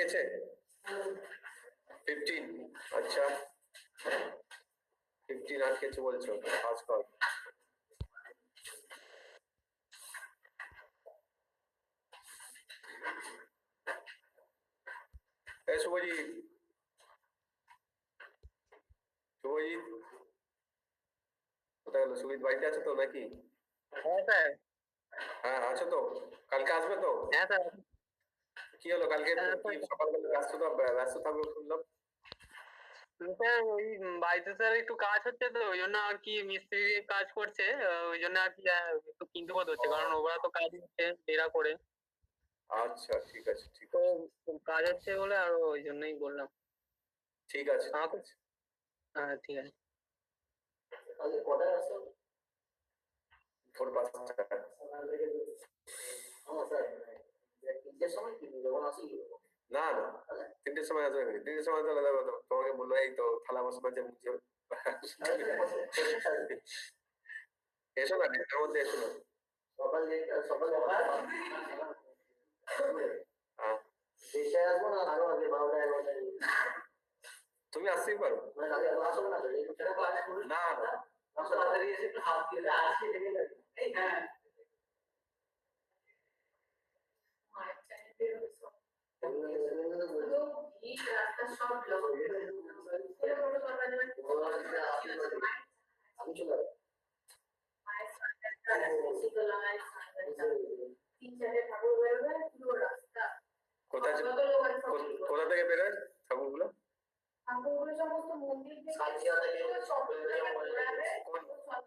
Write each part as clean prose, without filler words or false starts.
আটকেছে 15। আচ্ছা 15 আটকেছে বলছো, পাস কর। শুভজিৎ, শুভজিৎ কোথায় গেল? সুমিত বাড়িতে আছে তো নাকি? হ্যাঁ স্যার। হ্যাঁ আছো তো? কালকে আসবে তো? হ্যাঁ স্যার। কি হলো কালকে? কি সকালবেলা ব্যস্ত থাকবে শুনলাম। স্যার ওই বাড়িতে স্যার একটু কাজ হচ্ছে তো, ওই জন্য আর কি মিস্ত্রি কাজ করছে, ওই জন্য আর কি একটু কিনতে বোধ হচ্ছে, কারণ ওরা তো কাজ হচ্ছে দেরা করে। আচ্ছা ঠিক আছে, ঠিক তো আছে, কাজ হচ্ছে বলে আর ওই জন্যই বললাম। ঠিক আছে, ঠিক আছে। হ্যাঁ ঠিক আছে। কালকে কটায় আসো? ভোর 5টা। হ্যাঁ স্যার, 3টের সময় কি যখন আসি? না না, 3টের সময় আসবে। 3টের সময় তাহলে দেখো তো, তোমাকে বললো এই তো থালা বাসন মাজে মুছে এসো না, 1টার মধ্যে এসো না। সকালে হ্যাঁ দেশে আসবো না আরো আগে 12টা 11টায়? তুমি আসতেই পারো। মানে কালকে আসো না? না না তাড়াতাড়ি এসে একটু হাত দিয়ে আসি থেকে যাবে। হ্যাঁ আমি চলে যাবো। কোথা থেকে বেরোয় ঠাকুরগুলো?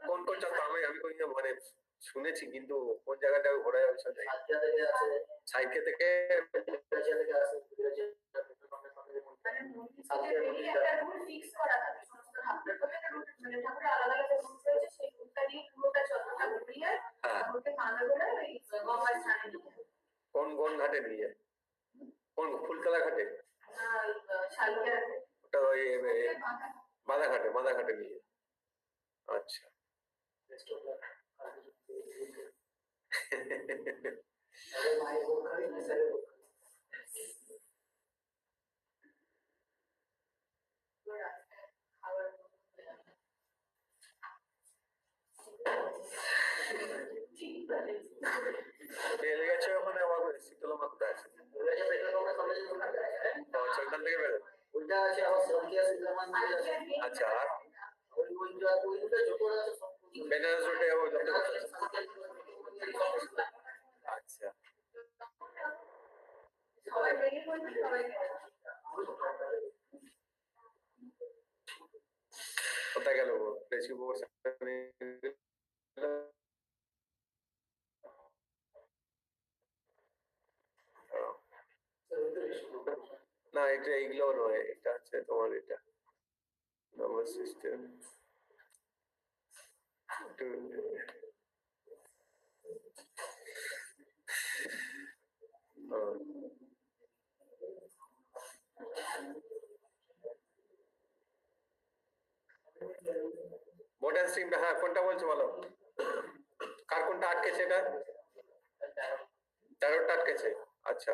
কোন কোন চত্বর? আমি কোন মানে শুনেছি, কিন্তু কোন জায়গাটা ঘোরা যাবে সব জায়গায়? সাইকে থেকে কোন কোন ঘাটে নিয়ে যায়? কোন ফুলতলা ঘাটে? ওটা ওই বাঁধা ঘাটে নিয়ে যায়। আচ্ছা তেল গেছে ওখানে, আমার শীতলা মা কোথায় আছে? ওইখান থেকে বেরো। ওইটা আছে আমার সরকিয়া সুলেমান। আচ্ছা আর ওইটা যত আছে সব বেনারস রোডে ওই যত আচ্ছা কোথায় গেল বেশি না এটা এইগুলো নয়, এটা আছে তোমার এটা নাম্বার সিস্টেম। ভোটার স্ট্রিমটা, হ্যাঁ কোনটা বলছো বলো? কার কোনটা আটকেছে? এটা 13টা আটকেছে। আচ্ছা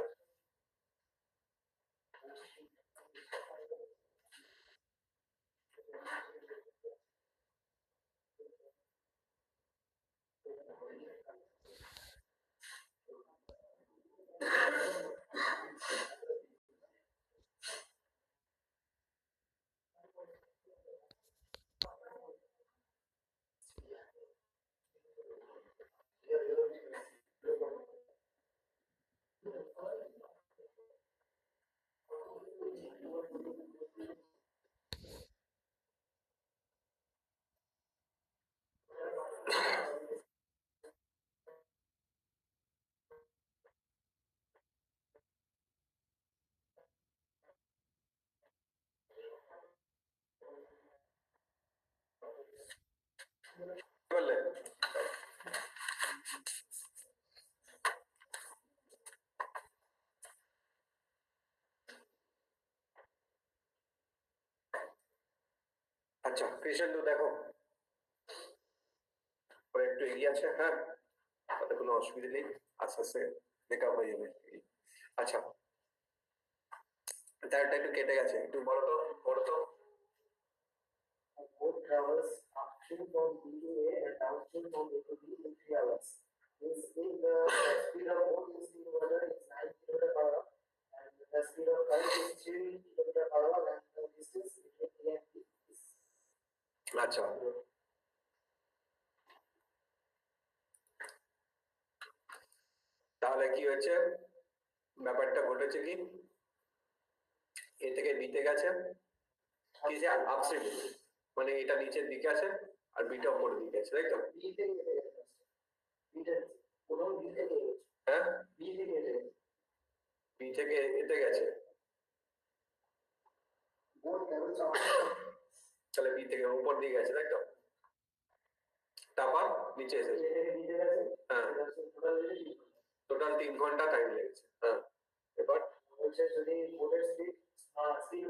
বললে আচ্ছা পেশেন্ট দেখো ওরা একটু এগিয়ে আছে, হ্যাঁ তাতে কোনো অসুবিধা নেই, আস্তে আস্তে মেকআপ হয়ে যাবে। আচ্ছা তারটা একটু কেটে গেছে, একটু বড় তো, বড় তো। both travels upstream from B to A and downstream from A to B in 3 hours. Means if the speed of both is in water is 9 km per hour and the speed of current is 3 km per hour and the distance between A and B is আচ্ছা, তাহলে কি হচ্ছে, ব্যাপারটা ঘটেছে কি, এ থেকে বিতে গেছে, কি যে আপস্ট্রিম, মানে এটা নিচের দিকে আছে আর বিটা উপরের দিকে আছে, তাই তো? B থেকে A গেছে B থেকে কোনো B থেকে A গেছে হ্যাঁ, B থেকে A গেছে বি থেকে এতে গেছে, both travels upstream তাহলে বি থেকে উপর দিকে গেছে, তাই তো? তারপর নিচে A এসেছে। থেকে B তে গেছে হ্যাঁ, টোটাল মিলে 3 টোটাল 3 ঘন্টা টাইম লেগেছে। হ্যাঁ, এবার বলছে যদি বোটের স্পিড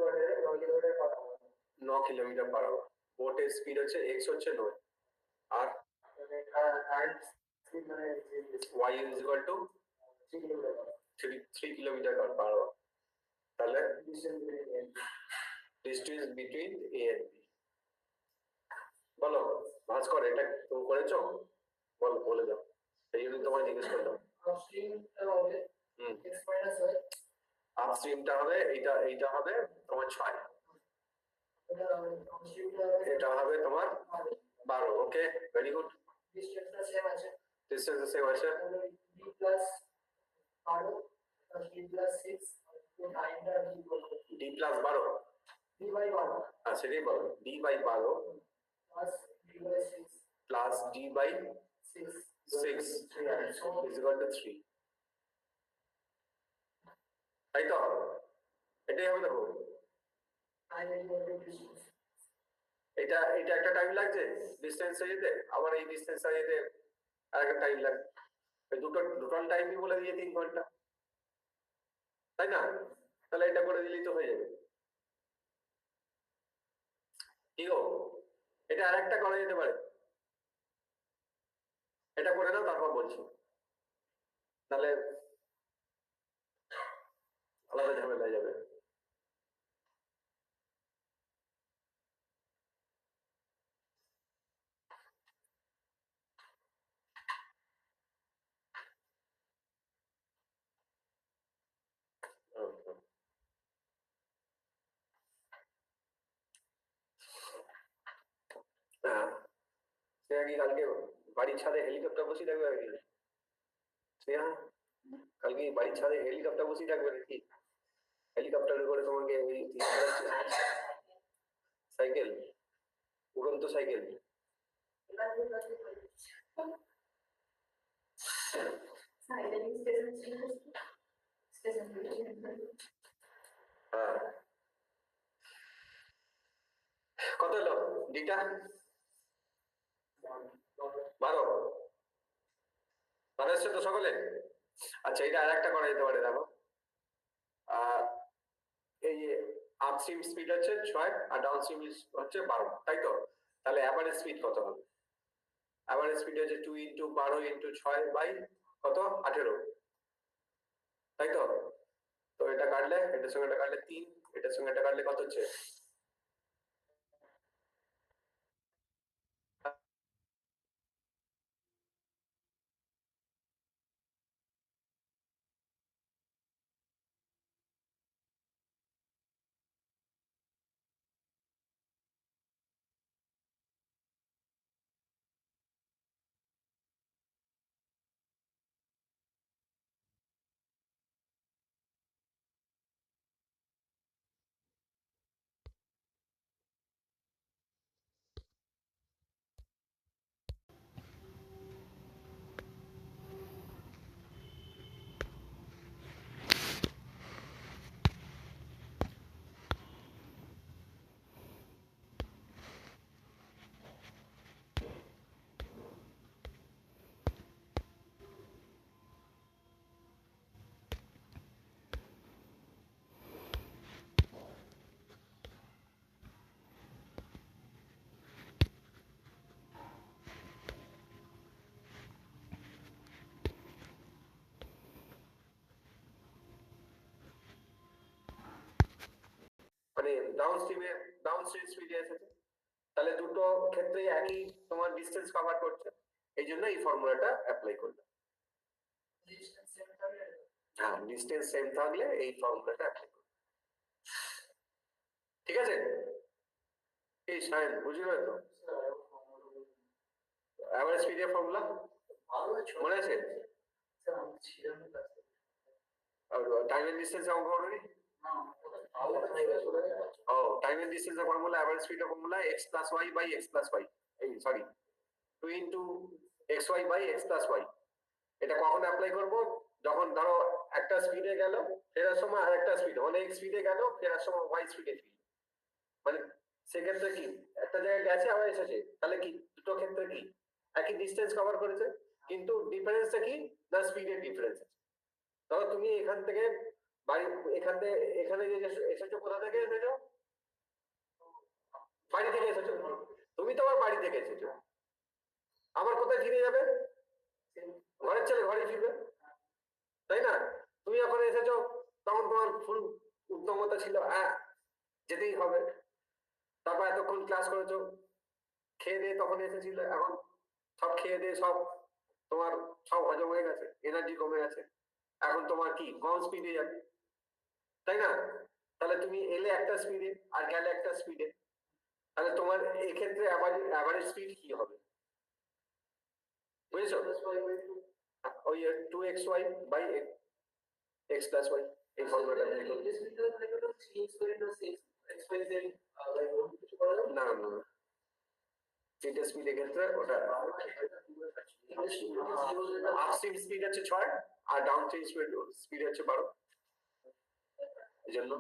বাড়ে 9 kilometre per hour 9 kilometre per hour, বোটের স্পিড হচ্ছে এক্স হচ্ছে 9, আর মানে কারেন্ট স্পিড মানে y is equal to 3 kilometre 3 kilometre per hour. তাহলে distance between distance between A and B. বলো ভাস্কর, এটা তুমি করেছো? বলো, বলে দাও, এই জন্য তোমায় জিজ্ঞেস করলাম। আপস্ট্রিমটা হবে হুম, x মাইনাস y আপস্ট্রিমটা হবে এইটা, এইটা হবে তোমার 6, এটা আপস্ট্রিমটা এটা হবে তোমার 12। ওকে, ভেরি গুড, ডিস্টেন্সটা সেম আছে ডিস্টেন্স সেম আছে। তাহলে b plus 12 plus b plus 6 তো 9 টা কি করবে ডি প্লাস 12, b বাই 12 হ্যাঁ সেটাই বলো, D by 12 plus b by 6 plus D by 6 6 so is equal to 3, তাই তো? এটাই হবে, দেখো I will go to distance এটা এটা একটা টাইম লাগছে ডিসটেন্স যেতে, আবার এই ডিসটেন্স যেতে আর একটা টাইম লাগবে, এই দুটো টোটাল টাইমই বলে দিয়ে 3 ঘন্টা, তাই না? তাহলে এটা করে দিলেই তো হয়ে যাবে। কি গো, এটা আর একটা করা যেতে পারে, এটা করে নাও তারপর বলছি, তাহলে আলাদা ঝামেলা হয়ে যাবে। হ্যাঁ, সে কি কালকে বাড়ির ছাদে হেলিকপ্টার বসিয়ে থাকবে নাকি? স্নেহা, কালকে বাড়ির ছাদে হেলিকপ্টার বসিয়ে থাকবে নাকি? হেলিকপ্টারে করে তোমাকে ওই সাইকেল, উড়ন্ত সাইকেল। হ্যাঁ, কত এলো ডিটা? 12, 12 এসছে তো সকলে? আচ্ছা, এটা আর একটা করা যেতে পারে, দেখো এই আপস্ট্রিম স্পিড হচ্ছে 6 আর ডাউনস্ট্রিম হচ্ছে 12, তাই তো? তাহলে অ্যাভারেজ স্পিড কত হবে? অ্যাভারেজ স্পিড হচ্ছে 2 ইন্টু 12 ইন্টু 6 বাই কত, 18, তাই তো? তো এটা কাটলে, এটার সঙ্গে এটা কাটলে 3, এটার সঙ্গে এটা কাটলে কত হচ্ছে? ডাউনস্ট্রিম স্পিডে এসেছে, তাহলে দুটো ক্ষেত্রেই একই তোমার ডিস্টেন্স কভার করছে, এই জন্য এই ফর্মুলাটা অ্যাপ্লাই করলাম। হ্যাঁ, ডিস্টেন্স সেম থাকলে এই ফর্মুলাটা অ্যাপ্লাই করবে। ঠিক আছে, এই সাইন বুঝলে তো অ্যাভারেজ স্পিডের ফর্মুলা মনে আছে? আর টাইম এন্ড ডিসটেন্স অঙ্ক করবি? ও, টাইম এন্ড ডিসটেন্সের ফর্মুলা, অ্যাভারেজ স্পিডের formula x plus y by x plus y, এই sorry 2 into xy by x plus y। এটা কখন অ্যাপ্লাই করব? যখন ধরো একটা স্পিডে গেল ফেরার সময় আর একটা স্পিড, মানে x স্পিডে গেল ফেরার সময় y স্পিডে ফিরল, মানে সেক্ষেত্রে কি একটা জায়গায় গেছে আবার এসেছে, তাহলে কি দুটো ক্ষেত্রে কি একই ডিস্টেন্স কভার করেছে, কিন্তু ডিফারেন্সটা কি না স্পিডের ডিফারেন্স আছে। ধরো তুমি এখান থেকে বাড়ি, এখান থেকে এখানে যে এসেছো, কোথা থেকে এসেছো? বাড়ি থেকে এসেছো, তুমি তো আবার বাড়ি থেকে এসেছো, আবার কোথায় ফিরে যাবে? ঘরের ছেলে ঘরে ফিরবে, তাই না? তুমি যখন এসেছো তখন তোমার ফুল উদ্যমতা ছিল, যেতেই হবে, তারপর এতক্ষণ ক্লাস করেছো, খেয়ে দিয়ে তখন এসেছিল, এখন সব খেয়ে দিয়ে সব তোমার সব হজম হয়ে গেছে, এনার্জি কমে গেছে, এখন তোমার কি কম স্পিডে যাবে, তাই না? তাহলে তুমি এলে একটা স্পিডে আর গেলে একটা স্পিডে, তাহলে তোমার এক্ষেত্রে অ্যাভারেজ স্পিড কি হবে বুঝেছো? ওই 2xy by x plus y, এই ফর্মুলাটা না না না, যেটা স্পিডের ক্ষেত্রে ওটা আপস্ট্রিম স্পিড হচ্ছে 6 আর ডাউনস্ট্রিম স্পিড হচ্ছে 12, এই জন্য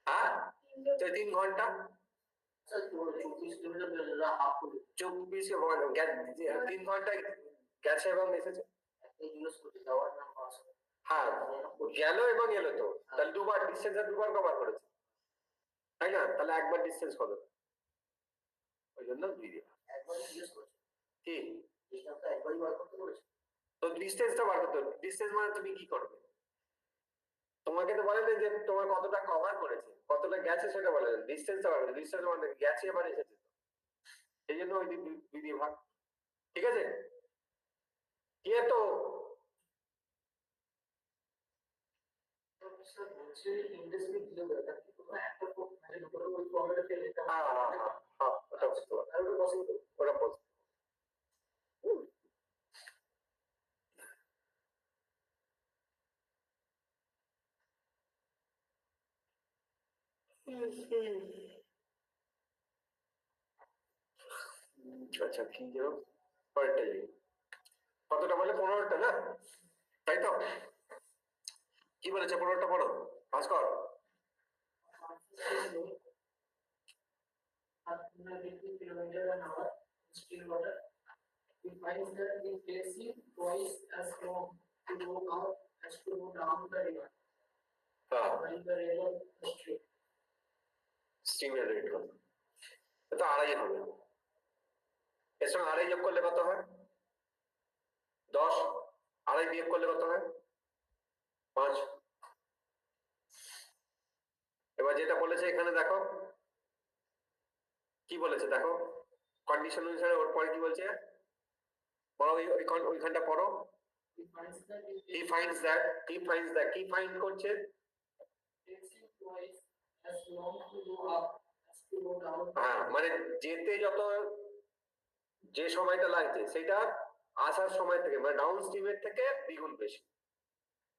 হ্যাঁ 3 ঘন্টা 24 3 ঘন্টা গেছে এবং এসেছে। হ্যাঁ, গেল এবং এলো, তো তাহলে দুবার ডিস্টেন্স দুবার কভার করেছে, তাই না? তাহলে একবার ডিস্টেন্স কত, ওই জন্য 2 দিলাম। কি তো ডিস্টেন্সটা বার করতে হবে, ডিস্টেন্স মানে তুমি কি করবে? তোমাকে তো বলে যে তোমার কতটা কভার করেছে, কতটা গেছে সেটা বলে, ডিস্টেন্সটা বার করবে, ডিস্টেন্স মানে গেছে এবার এসেছে, এই জন্য ওই 2 দিয়ে ভাগ। ঠিক আছে, কি তো ওটা আচ্ছা, কি যেন পরেরটা যাই, কতটা বলে 15টা না, তাই তো? কি বলেছে 15টা পড়ো, পাস কর। kilometer an hour in still water. We find that it takes you twice as long to go out as to go down the river. While the river is straight. স্টিমের রেট কত? এটা 2.5 হবে, এর সঙ্গে 2.5 যোগ করলে কত হয়? 10, 2.5 বিয়োগ করলে কত হয়? 5। এবার যেটা বলেছে এখানে দেখো কি বলেছে, দেখো কন্ডিশন অনুসারে ওর পরে কি বলছে, পড়ো ওইখানটা পড়ো। he finds that কি ফাইন্ড করছে? হ্যাঁ, মানে যেতে যত যে সময়টা লাগছে সেটা আসার সময় থেকে, মানে ডাউন স্ট্রিমের থেকে দ্বিগুণ বেশি,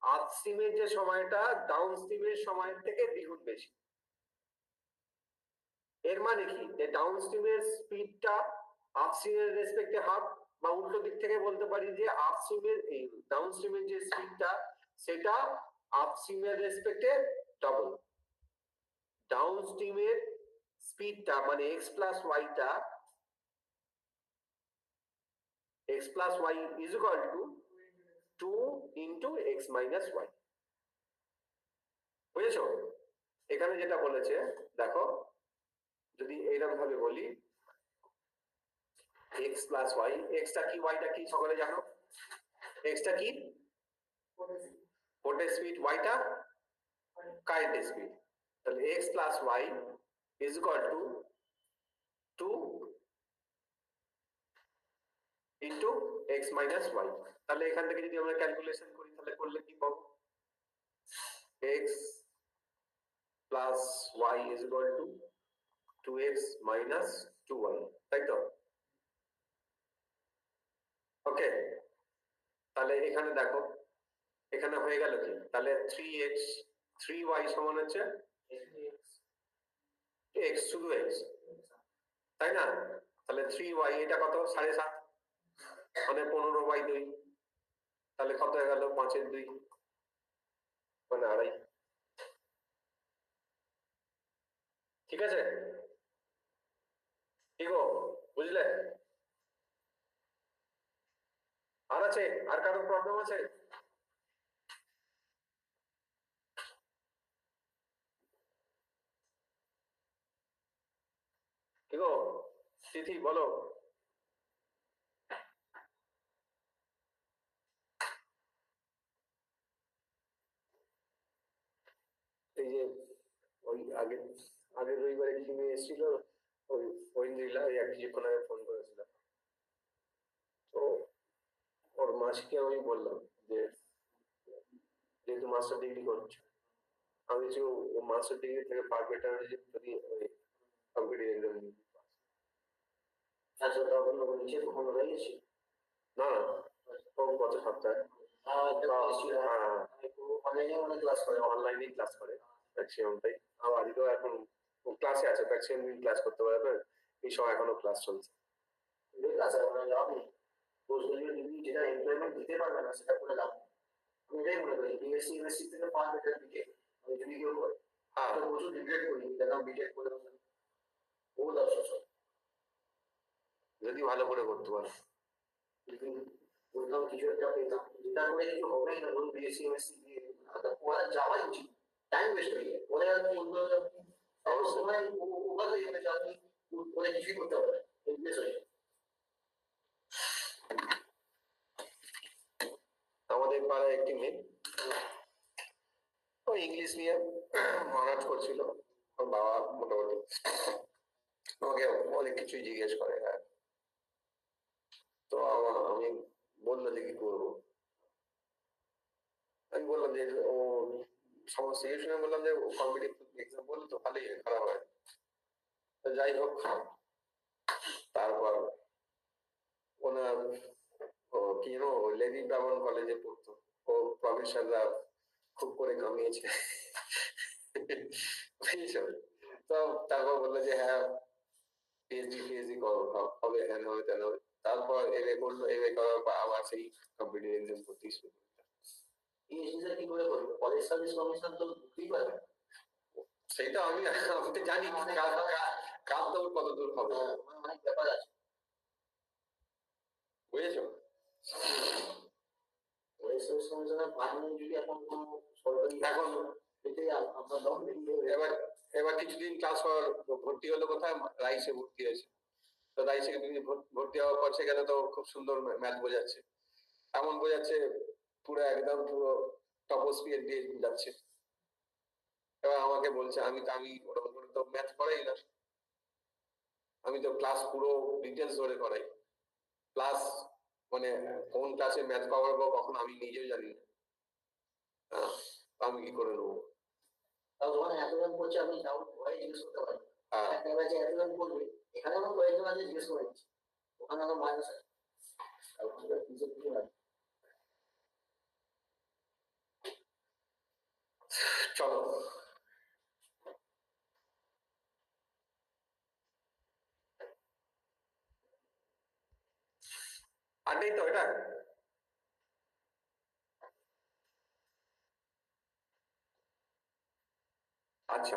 আপ স্ট্রিমের যে সময়টা ডাউন স্ট্রিমের সময়ের থেকে দ্বিগুণ বেশি। এর মানে কি, যে ডাউন স্ট্রিমের স্পিডটা আপ স্ট্রিমের রেসপেক্টে হাফ, বা উল্টো দিক থেকে বলতে পারি যে আপ স্ট্রিমের এই ডাউন স্ট্রিমের যে স্পিডটা সেটা আপ স্ট্রিমের রেসপেক্টে ডবল। ডাউন স্ট্রিমের স্পিডটা মানে x প্লাস ওয়াইটা, x plus y is equal to 2 into x minus y. বুঝেছো? এখানে যেটা বলেছে দেখো, যদি এইরকম ভাবে বলি x প্লাস ওয়াই, এক্সটা কি ওয়াইটা কি সকলে জানো? এক্সটা কি পোর্টের স্পিড, ওয়াইটা কারেন্ট স্পিড। তাহলে x plus y is equal to 2 into x minus y। তাহলে এখান থেকে যদি আমরা ক্যালকুলেশন করি তাহলে করলে কি পাবো, x plus y is equal two 2x minus 2y, তাই তো? ওকে, তাহলে এখানে দেখো এখানে হয়ে গেল কি, তাহলে 3x 3y সমান হচ্ছে x, শুধু x, তাই না? তাহলে 3y এটা কত, 7.5 মানে 15/2, তাহলে কত হয়ে গেল 5/2 মানে 2.5। ঠিক আছে, কি গো বুঝলে? আর আছে, আর কারো প্রবলেম আছে? কি গো তিথি বলো। এই যে ওই আগের রবিবারে কি মেয়ে এসেছিল, ওই ঐন্দ্রিলা, ওই এক কিছুক্ষণ আগে ফোন করেছিল, তো ওর মাসিকে আমি বললাম যে যেহেতু মাস্টার ডিগ্রি করছো, আমি যে ও মাস্টার ডিগ্রি থেকে পার বেটার যদি ওই কম্পিটিটিভ এক্সাম আচ্ছা, তখন ওর নিচে কখনো রয়েছে? না না, ও গত সপ্তাহে অনলাইনে অনেক ক্লাস করে, অনলাইনে ক্লাস করে ম্যাক্সিমামটাই। আর আজকেও এখন ক্লাসে আছে, ম্যাক্সিমাম দিন ক্লাস করতে পারবে, এই সময় এখনো ক্লাস চলছে। ক্লাস আছে মানে লাভ নেই, ডিগ্রি যেটা এমপ্লয়মেন্ট দিতে পারবে না সেটা করে লাভ নেই। আমি এটাই মনে করি বিএসসি এমএসসি থেকে পাঁচ বেটার দিকে যদি কেউ করে, হ্যাঁ, প্রচুর রিগ্রেট করি কেন বিটেক করে বহুত আফসোস হয়। যদি ভালো করে করতে পারো, বললাম কিছু একটা পেতাম, যেটা করে কিছু হবেই না, ধরুন বিএসসি এমএসসি দিয়ে পড়া যাওয়াই উচিত, টাইম ওয়েস্ট হয়ে যায় পরে। আর অন্য সময় ওভার হয়ে যাবে, আপনি পরে কিছুই করতে পারবেন, ইনভেস্ট হয়ে যাবে। আমাদের পাড়ায় একটি মেয়ে ও ইংলিশ নিয়ে অনার্স করছিল, ওর বাবা মোটামুটি আমাকে অনেক কিছুই জিজ্ঞেস করে। হ্যাঁ, তো আমি বললো যে কি করবো, আমি বললাম যে ও সমস্ত শুনে বললাম যে কম্পিটিটিভ এক্সাম বললো তো ভালোই খারাপ হয়। তো যাই হোক, তারপর ওনার কি জানো লেডি ব্রাহ্মণ কলেজে পড়তো, ও প্রফেসররা খুব করে কামিয়েছে বুঝেছো? তো তারপর বললো যে হ্যাঁ পিএইচডি হবে, হ্যান হবে তেন হবে। তারপর এমএ করলো, এমএ করার পর আবার সেই কম্পিটিটিভ এক্সাম করতে শুরু করলো। পিএইচডি কি করে করবে, কলেজ সার্ভিস কমিশন তো ঢুকতেই পারবে। সেটা আমি তো জানি কার দৌড় কত দূর হবে, অনেক ব্যাপার আছে, বুঝেছো? কলেজ সার্ভিস কমিশনের পার্মানেন্ট যদি এখন কোনো সরকারি এখন এটাই আপনার দম বেরিয়ে এবার এবার কিছুদিন ক্লাস হওয়ার ভর্তি হলো কোথায়, রাইসে ভর্তি হয়েছে। তো রাইসে ভর্তি হওয়ার পর সেখানে তো খুব সুন্দর ম্যাথ বোঝাচ্ছে, এমন বোঝাচ্ছে পুরো একদম পুরো টপোস্পিয়ার দিয়ে যাচ্ছে। এবার আমাকে বলছে আমি ওরকম করে তো ম্যাথ করাই না, আমি তো ক্লাস পুরো ডিটেলস ধরে করাই, প্লাস মানে কোন ক্লাসে ম্যাথ করাবো কখন আমি নিজেও জানি না, আমি কি করে নেবো? ওখানে এতজন করছে, আপনি ডাউট ভয় জিজ্ঞেস করতে পারেন, হ্যাঁ, একটা ব্যাচে এতজন করবে, এখানে আমার কয়েকজন আছে জিজ্ঞেস করে নিচ্ছি, ওখানে আমার মাইনাস আছে। চলো আর নেই তো এটা। আচ্ছা,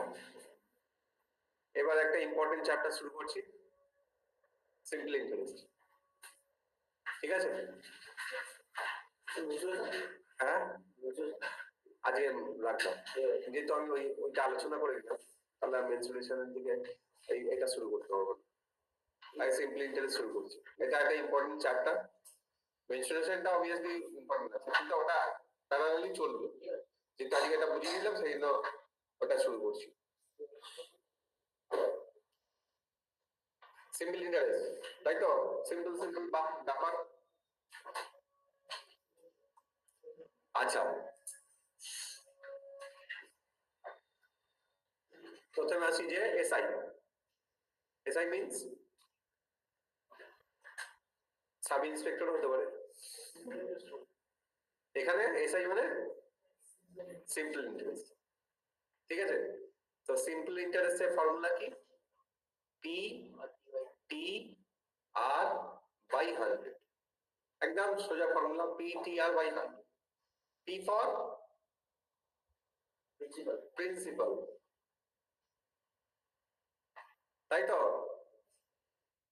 এবার একটা ইম্পর্টেন্ট চ্যাপ্টার শুরু করছি, সিম্পল ইন্টারেস্ট। ঠিক আছে? হ্যাঁ, আজকে রাখলাম, যেহেতু আমি ওইটা আলোচনা করে দিলাম, তাহলে আমি মেনসুরেশনের দিকে এটা শুরু করতে পারবো না, তাই সিম্পল ইন্টারেস্ট শুরু করছি। এটা একটা ইম্পর্টেন্ট চ্যাপ্টার, মেনসুরেশনটা অবভিয়াসলি ইম্পর্টেন্ট আছে, কিন্তু ওটা প্যারালালি চলবে, যেহেতু আজকে এটা বুঝিয়ে দিলাম সেই জন্য ওটা শুরু করছি। সিম্পল ইন্টারেস্ট, তাই তো? সিম্পল ব্যাপার। আচ্ছা, প্রথমে আসি যে SI. SI means sub inspector হতে পারে। এখানে এসআই মানে সিম্পল ইন্টারেস্ট, ঠিক আছে? তো সিম্পল ইন্টারেস্টের ফর্মুলা কি? পি টি আর বাই 100, একদম সোজা formula, P T R by 100। P for principal, তাই তো?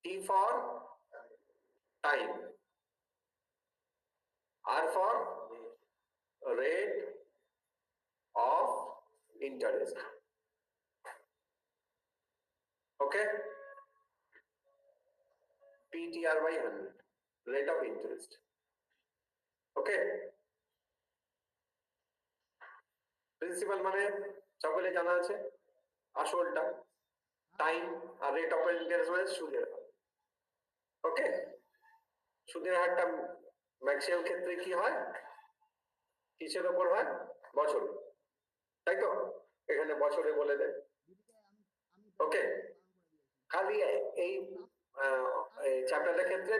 T for time, R for rate of interest. Okay, PTR by 100, rate of interest. Okay, principal মানে সকলে জানা আছে, আসলটা। টাইম আর রেট অফ ইন্টারেস্ট মানে সুদের হার। ওকে, সুদের হারটা ম্যাক্সিমাম ক্ষেত্রে কি হয়, কিসের উপর হয়? বছর, তাই তো? এখানে বছরে বলে দেয়। ওকে, খালি এই চ্যাপ্টারটার ক্ষেত্রে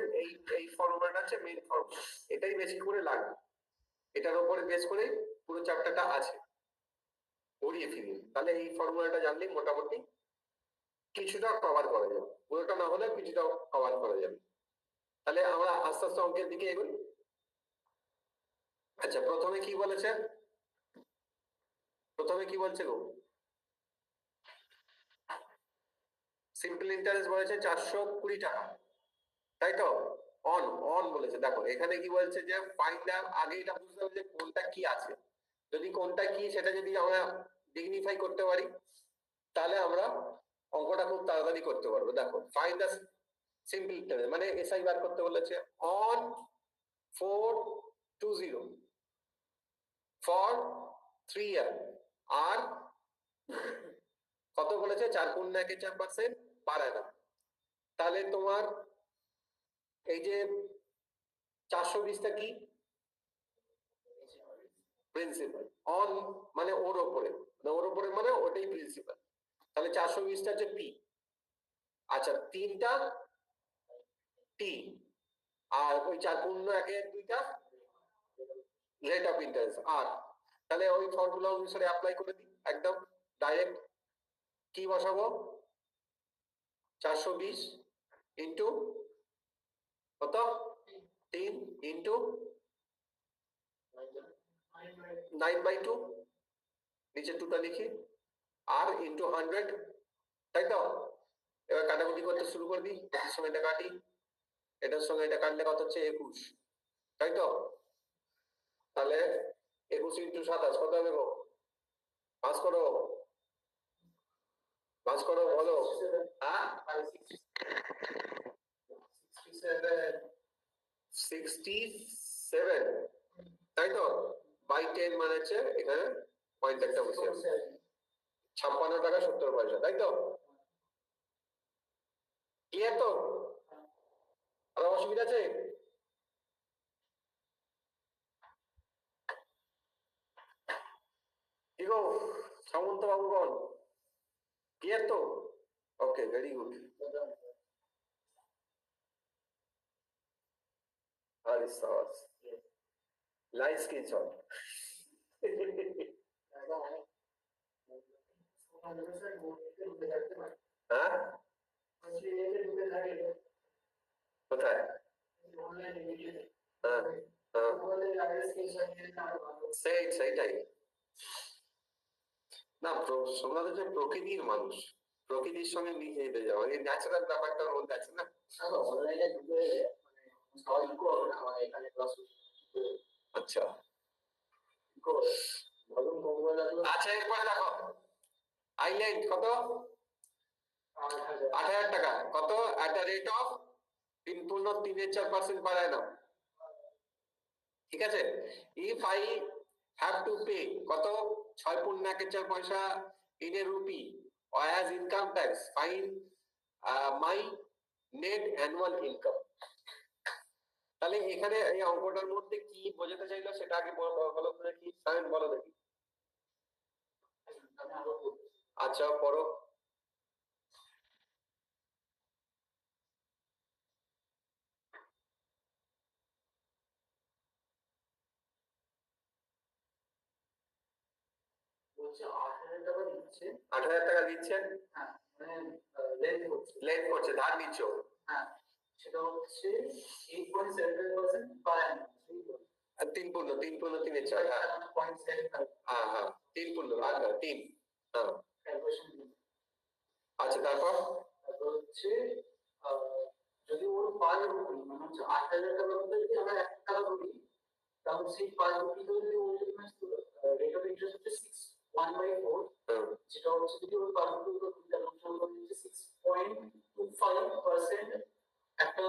এই ফর্মুলাটা হচ্ছে মেইন ফর্মুলা, এটাই বেশি করে লাগবে, এটার উপরে বেস করে পুরো চ্যাপ্টারটা আছে। ঘুরিয়ে ফিরিয়ে তাহলে এই ফর্মুলাটা জানলেই মোটামুটি কিছুটা কভার করা যাবে, পুরোটা না হলে কিছুটা কভার করা যাবে। তাহলে আমরা আস্তে আস্তে অঙ্কের দিকে এগোই। আচ্ছা, প্রথমে কি বলেছে? প্রথমে কি বলছে গো? সিম্পল ইন্টারেস্ট বলেছে 420 টাকা, তাই তো? অন অন বলেছে। দেখো এখানে কি বলছে যে ফাইন্ড আউট, আগে এটা বুঝতে হবে যে কোনটা কি আছে। যদি কোনটা কি সেটা যদি আমরা ডিগনিফাই করতে পারি তাহলে আমরা অঙ্কটা খুব তাড়াতাড়ি করতে পারবো। দেখো, ফাইন্ড দ্য সিম্পল ইন্টারেস্ট মানে এসআই বার করতে বলেছে অন 420 ফর 3 ইয়ার, আর কত বলেছে? 4.14% পার অ্যানাম। তাহলে তোমার এই যে 420টা কি? প্রিন্সিপাল। অন মানে ওর উপরে, ওর উপরে মানে ওটাই প্রিন্সিপাল। তাহলে 420টা হচ্ছে পি। আচ্ছা, 3টা টি, আর ওই 4.1-2টা রেট অফ ইন্টারেস্ট আর। তাহলে ওই ফর্মুলা অনুসারে অ্যাপ্লাই করে দিই, একদম ডাইরেক্ট। কি বসাবো? 420 ইন্টু কত? 3 ইন্টু 9/2, নিচে 2টা লিখি, আর ইন্টু 100, তাই তো? এবার কাটাকুটি করতে শুরু করে দিই, এটার সঙ্গে এটা কাটি, এটার সঙ্গে এটা কাটলে কত হচ্ছে? 21, তাই তো? তাহলে 21 ইন্টু 27 কত হবে গো? পাস করো, পাস করো, বলো। হ্যাঁ, 67, তাই তো? বাই 10 মানে হচ্ছে এখানে পয়েন্ট একটা বসে আছে, 56 টাকা 70 পয়সা, তাই তো? ক্লিয়ার তো? আর অসুবিধা আছে? কি গো সামন্ত বাবুগণ, ক্লিয়ার তো? ওকে, ভেরি গুড। আরে সাবাস, লাইন স্ক্রিনশট। হ্যাঁ, কোথায়? সেইটাই না, সোমনাথ হচ্ছে প্রকৃতির মানুষ, প্রকৃতির সঙ্গে মিশে যেতে যাওয়া, এই ন্যাচারাল ব্যাপারটা ওর কাছে না। আচ্ছা, আচ্ছা, এরপরে দেখো আইল্যান্ড কত? 8,000 টাকা। কত? অ্যাট দ্য রেট অফ 3.34% পার অ্যানাম, ঠিক আছে? If I have to pay কত? 6.14 পয়সা in a rupee as income tax, find my net annual income. তাহলে এখানে এই অঙ্কটার মধ্যে কি বোঝাতে চাইলো সেটা আগে বলো তো দেখি, সায়ন বলো দেখি। আচ্ছা পড়ো। বলছে 8,000 টাকা দিচ্ছে। 8,000 টাকা দিচ্ছেন, হ্যাঁ মানে লেট করছে ধার নিচ্ছ। হ্যাঁ সেটা হচ্ছে 8.75% পার অ্যানাম। 3.3 হ্যাঁ 0.75 হ্যাঁ হ্যাঁ 3 হ্যাঁ। ক্যালকুলেশন। আচ্ছা তারপর হচ্ছে যদি ওর 5 রুপি মানে হচ্ছে 8,000 টাকার মধ্যে যদি আমরা 1 টাকা করি তাহলে সেই 5 রুপি যদি ওর রেট অফ ইন্টারেস্ট হচ্ছে 1/4, যেটা হচ্ছে যদি ওর 5 রুপি ক্যালকুলেশন করি হচ্ছে 6.25% একটা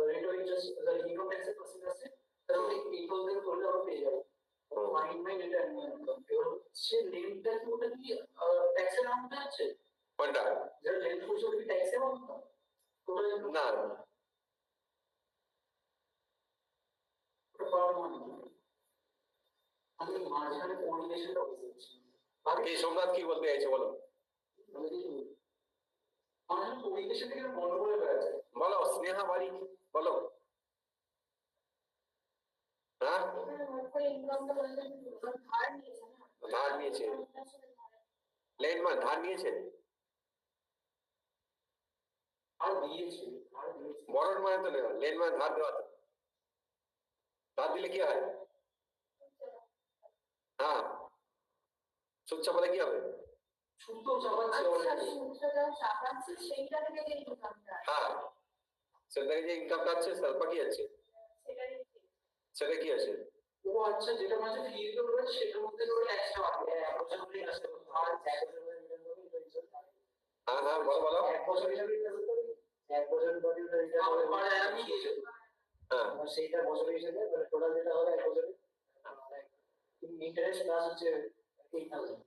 রেট অফ ইন্টারেস্ট ইনকাম ট্যাক্সের পার্সেন্ট আছে, তাহলে এই থেকে করলে আমরা পেয়ে যাবো find my net annual income. এবার হচ্ছে লেনটা কি ওটা কি ট্যাক্সের অ্যামাউন্ট আছে কোনটা যেটা লেন করছে ওটা কি ট্যাক্সের অ্যামাউন্ট না আমি মাঝখানে কোঅর্ডিনেশনটা বুঝেছি। কি সোমনাথ কি বলতে চাইছে বলো। মাঝখানে কোঅর্ডিনেশন থেকে বন্ধ করে গেছে। বলো স্নেহা বাড়ি বলো। হ্যাঁ ধার নিয়েছে, লেনম্যান ধার নিয়েছে আর দিয়েছে বড় মানে তো নেওয়া, লেনম্যান ধার দেওয়া তো, ধার দিলে কি হয়? হ্যাঁ সুদ চাপালে কি হবে? সুদ তো চাপাচ্ছে হ্যাঁ সেটা থেকে যে ইনকামটা আছে সেলফা কি আছে সেটা কি আছে? ও আচ্ছা যেটা মাঝে ফি দিতে হবে সেটার মধ্যে ওই ট্যাক্সটা বাড়বে 1 বছর ধরে আসে আর 1 বছর ধরে রিটার্ন করবে তো ইনকাম হ্যাঁ হ্যাঁ বলো বলো 1 বছর হিসাবে রিটার্ন করবে 1 বছর পরে রিটার্ন হবে আর আমি হ্যাঁ সেইটা বছর হিসেবে মানে টোটাল যেটা হবে 1 বছরে ইন্টারেস্ট প্লাস হচ্ছে 8,000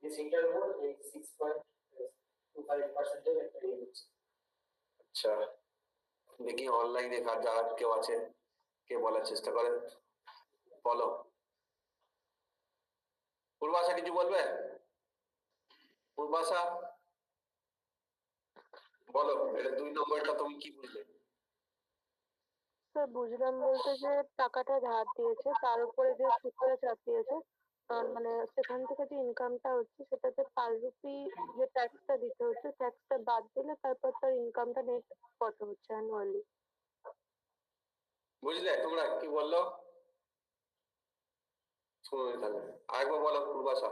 এই সেইটার উপর 6.25% এর একটা রেট হচ্ছে। আচ্ছা দেখি অনলাইনে কার যার কেউ আছে কে বলার চেষ্টা করেন, বলো পূর্বাশা কিছু বলবে? পূর্বাশা বলো এটা 2 নম্বরটা তুমি কি বুঝলে? স্যার বুঝলাম বলতে যে টাকাটা ধার দিয়েছে তার উপরে যে সুদটা চাপিয়েছে, মানে সেখান থেকে যে ইনকামটা হচ্ছে সেটাতে পার রুপি যে ট্যাক্সটা দিতে হচ্ছে ট্যাক্সটা বাদ দিলে তারপর তার ইনকামটা নেট কত হচ্ছে অ্যানুয়ালি। বুঝলে তোমরা কি বললো শুনুন তাহলে আরেকবার বলো পূর্বাশা।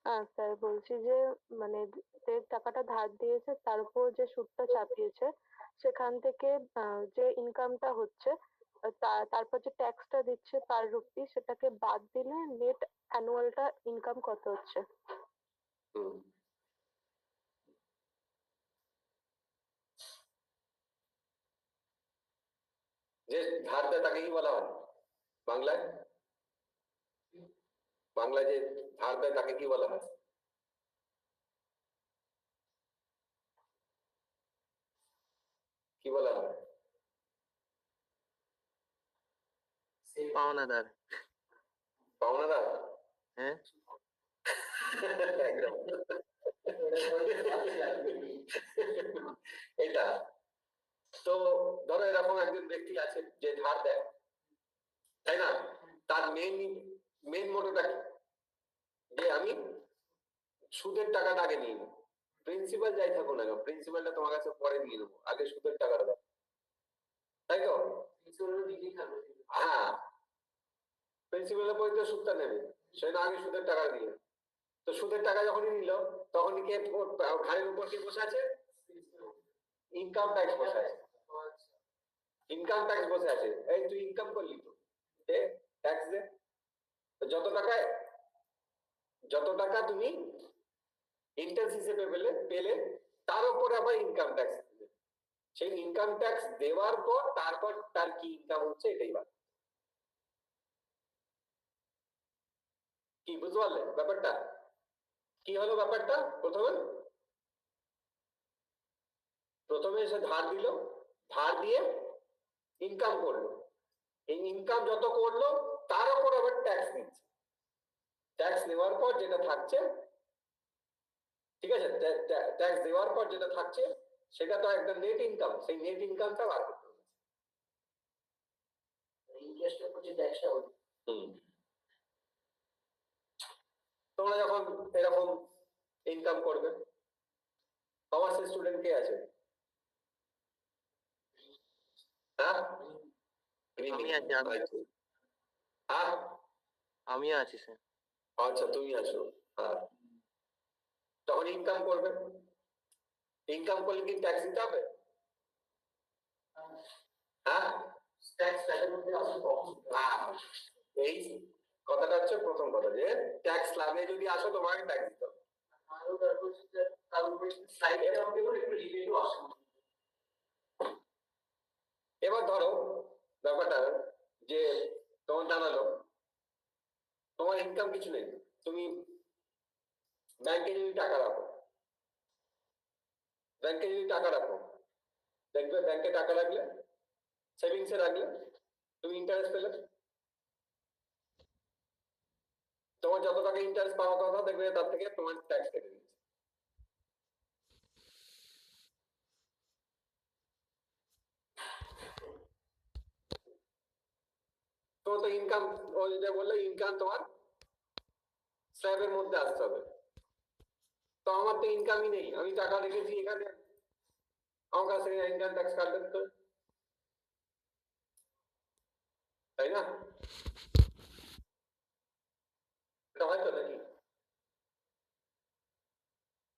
হ্যাঁ স্যার বলছি যে মানে যে টাকাটা ধার দিয়েছে তার উপর যে সুদটা চাপিয়েছে সেখান থেকে যে ইনকামটা হচ্ছে তারপর যে ট্যাক্সটা দিচ্ছে পার রুপি সেটাকে বাদ দিলে নেট অ্যানুয়ালটা ইনকাম কত হচ্ছে। যে ধার দেয় তাকে কি বলা হয় বাংলায়? বাংলায় যে ধার দেয় তাকে কি বলা হয়? কি বলা হয়? পাওনাদার। পাওনাদার? হ্যাঁ একদম এটা তো ধরো এরকম একজন ব্যক্তি আছে যে ধার দেয় তাই না, তার মেন মোটোটা কি যে আমি সুদের টাকাটা আগে নিয়ে নেবো, প্রিন্সিপাল যাই থাকো না কেন প্রিন্সিপালটা তোমার কাছে পরে নিয়ে নেবো, আগে সুদের টাকাটা দাও তাই তো? হ্যাঁ প্রিন্সিপালের পরে তো সুদটা নেবে সেটা আগে সুদের টাকা দিয়ে, তো সুদের টাকা যখনই নিল তখনই কে ঘাড়ের উপর কে বসে আছে? ইনকাম ট্যাক্স বসে আছে। ইনকাম ট্যাক্স বসে আছে, এই তুই ইনকাম করলি তো দে ট্যাক্স দে, যত টাকা তুমি ইন্টারেস্ট হিসেবে পেলে তার উপরে আবার ইনকাম ট্যাক্স দিবে, সেই ইনকাম ট্যাক্স দেওয়ার পর তারপর তার কি ইনকাম হচ্ছে এটাই বাদ। কি বুঝতে পারলে ব্যাপারটা? কি হলো ব্যাপারটা? প্রথমে প্রথমে এসে ধার দিল, ধার দিয়ে ইনকাম করলো, এই ইনকাম যত করলো তার উপর আবার ট্যাক্স নিচ্ছে, ট্যাক্স নেওয়ার পর যেটা থাকছে, ঠিক আছে, ট্যাক্স দেওয়ার পর যেটা থাকছে সেটা তো একটা নেট ইনকাম, সেই নেট ইনকামটা বার করতে হবে। ইন্টারেস্টের উপর যে ট্যাক্সটা হবে। তোমরা যখন এরকম ইনকাম করবে, কমার্সের স্টুডেন্ট কে আছে? হ্যাঁ, আমি আছি। হ্যাঁ, আমি আছি স্যার। আচ্ছা তুমি আছো। হ্যাঁ, তখন ইনকাম করবে, ইনকাম করলে কি ট্যাক্স দিতে হবে? হ্যাঁ, ট্যাক্স টাকার মধ্যে আসলে কখন এই কথাটা হচ্ছে প্রথম কথা, যে ট্যাক্স লাগে যদি আসো তোমাকে ট্যাক্স দিতে হবে। আরো তারপর তার উপরে সাইডে আমাকে একটু রিভিউ আসে। এবার ধরো ব্যাপারটা যে তোমার জানালো তোমার ইনকাম কিছু নেই, তুমি ব্যাংকে যদি টাকা রাখো, ব্যাংকে যদি টাকা রাখো, দেখবে ব্যাংকে টাকা রাখলে, সেভিংসে রাখলে তুমি ইন্টারেস্ট পেলে, তোমার যত টাকা ইন্টারেস্ট পাওয়ার কথা দেখবে তার থেকে তোমার ট্যাক্স কেটে দিচ্ছে। তোমার তো ইনকাম, ওই যে বললে ইনকাম তোমার স্ল্যাবের মধ্যে আসতে হবে, তো আমার তো ইনকামই নেই, আমি টাকা রেখেছি এখানে, আমার কাছ থেকে ইনকাম ট্যাক্স কাটবে তো, তাই না? এটা হয়তো নাকি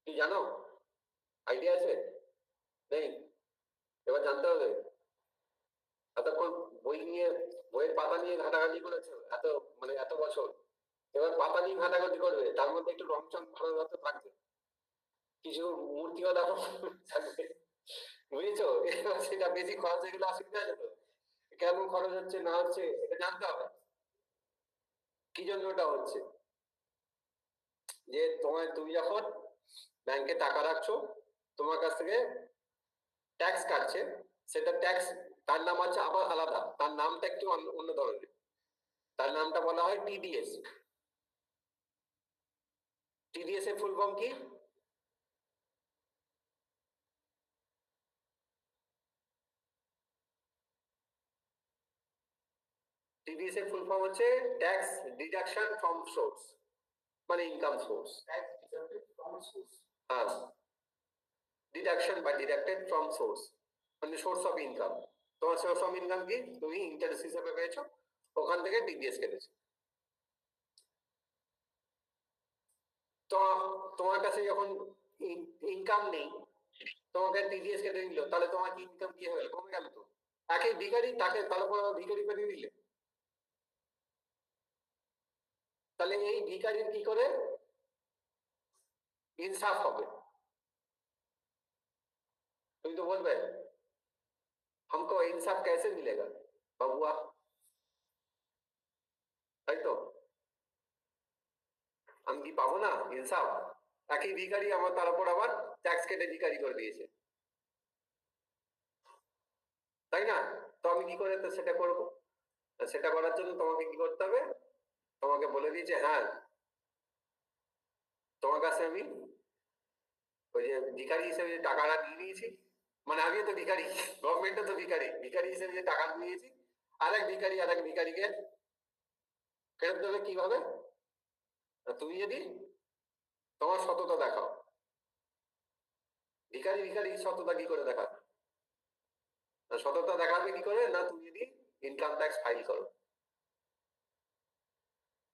কি জানো, আইডিয়া আছে? নেই? এবার জানতে হবে। এতক্ষণ বই নিয়ে, বইয়ের পাতা নিয়ে ঘাটাঘাটি করেছো এত, মানে এত বছর, এবার পাতা নিয়ে ঘাটাঘাটি করবে, তার মধ্যে একটু রং চং ভালো মতো থাকবে, কিছু মূর্তিও দেখো থাকবে, বুঝেছো? এবার সেটা বেশি খরচ হয়ে গেলে অসুবিধা আছে তো, কেমন খরচ হচ্ছে না হচ্ছে এটা জানতে হবে, কি জন্য ওটা হচ্ছে। যে তুমি যখন ব্যাংকে টাকা রাখছো, তোমার কাছ থেকে ট্যাক্স কাটছে, সেটা ট্যাক্স, তার নাম আছে আবার আলাদা, তার নামটা একটু অন্য ধরনের, তার নামটা বলা হয় টিডিএস। টিডিএস এর ফুল ফর্ম কি? টিডিএস এর ফুল ফর্ম হচ্ছে ট্যাক্স ডিডাকশন ফ্রম সোর্স, মানে income source. Tax deducted from source. হ্যাঁ, ডিডাকশন বা ডিডাক্টেড ফ্রম সোর্স মানে সোর্স অফ ইনকাম। তোমার সোর্স অফ ইনকাম কি? তুমি ইন্টারেস্ট হিসেবে পেয়েছো, ওখান থেকে টিডিএস কেটেছে। তো তোমার কাছে যখন ইনকাম নেই, তোমাকে টিডিএস কেটে নিল, তাহলে তোমার কি ইনকাম কি হয়ে গেল? কমে গেল তো। একই ভিখারি, তাকে তারপর ভিখারি বানিয়ে দিলে, তাহলে এই ভিখারির কি করে ইনসাফ হবে? তুমি তো বলবে हमको इंसाफ कैसे मिलेगा বাবুয়া, তাই তো? আমি কি পাবো না ইনসাফ? একই ভিখারি আমার তার উপর আবার ট্যাক্স কেটে ভিখারি করে দিয়েছে, তাই না? তো আমি কি করে তো সেটা করবো? সেটা করার জন্য তোমাকে কি করতে হবে? তোমাকে বলে দিয়েছে হ্যাঁ, তোমার কাছে আমি ওই যে ভিখারি হিসেবে যে টাকাটা নিয়ে নিয়েছি, মানে আমিও তো ভিখারি, গভর্নমেন্টও তো ভিখারি, ভিখারি হিসেবে যে টাকা নিয়েছি, আরেক ভিখারিকে ফেরত দেবে কিভাবে? তুমি যদি তোমার সততা দেখাও। ভিখারি সততা কি করে দেখাবে? সততা দেখাবে কি করে? না, তুমি যদি ইনকাম ট্যাক্স ফাইল করো,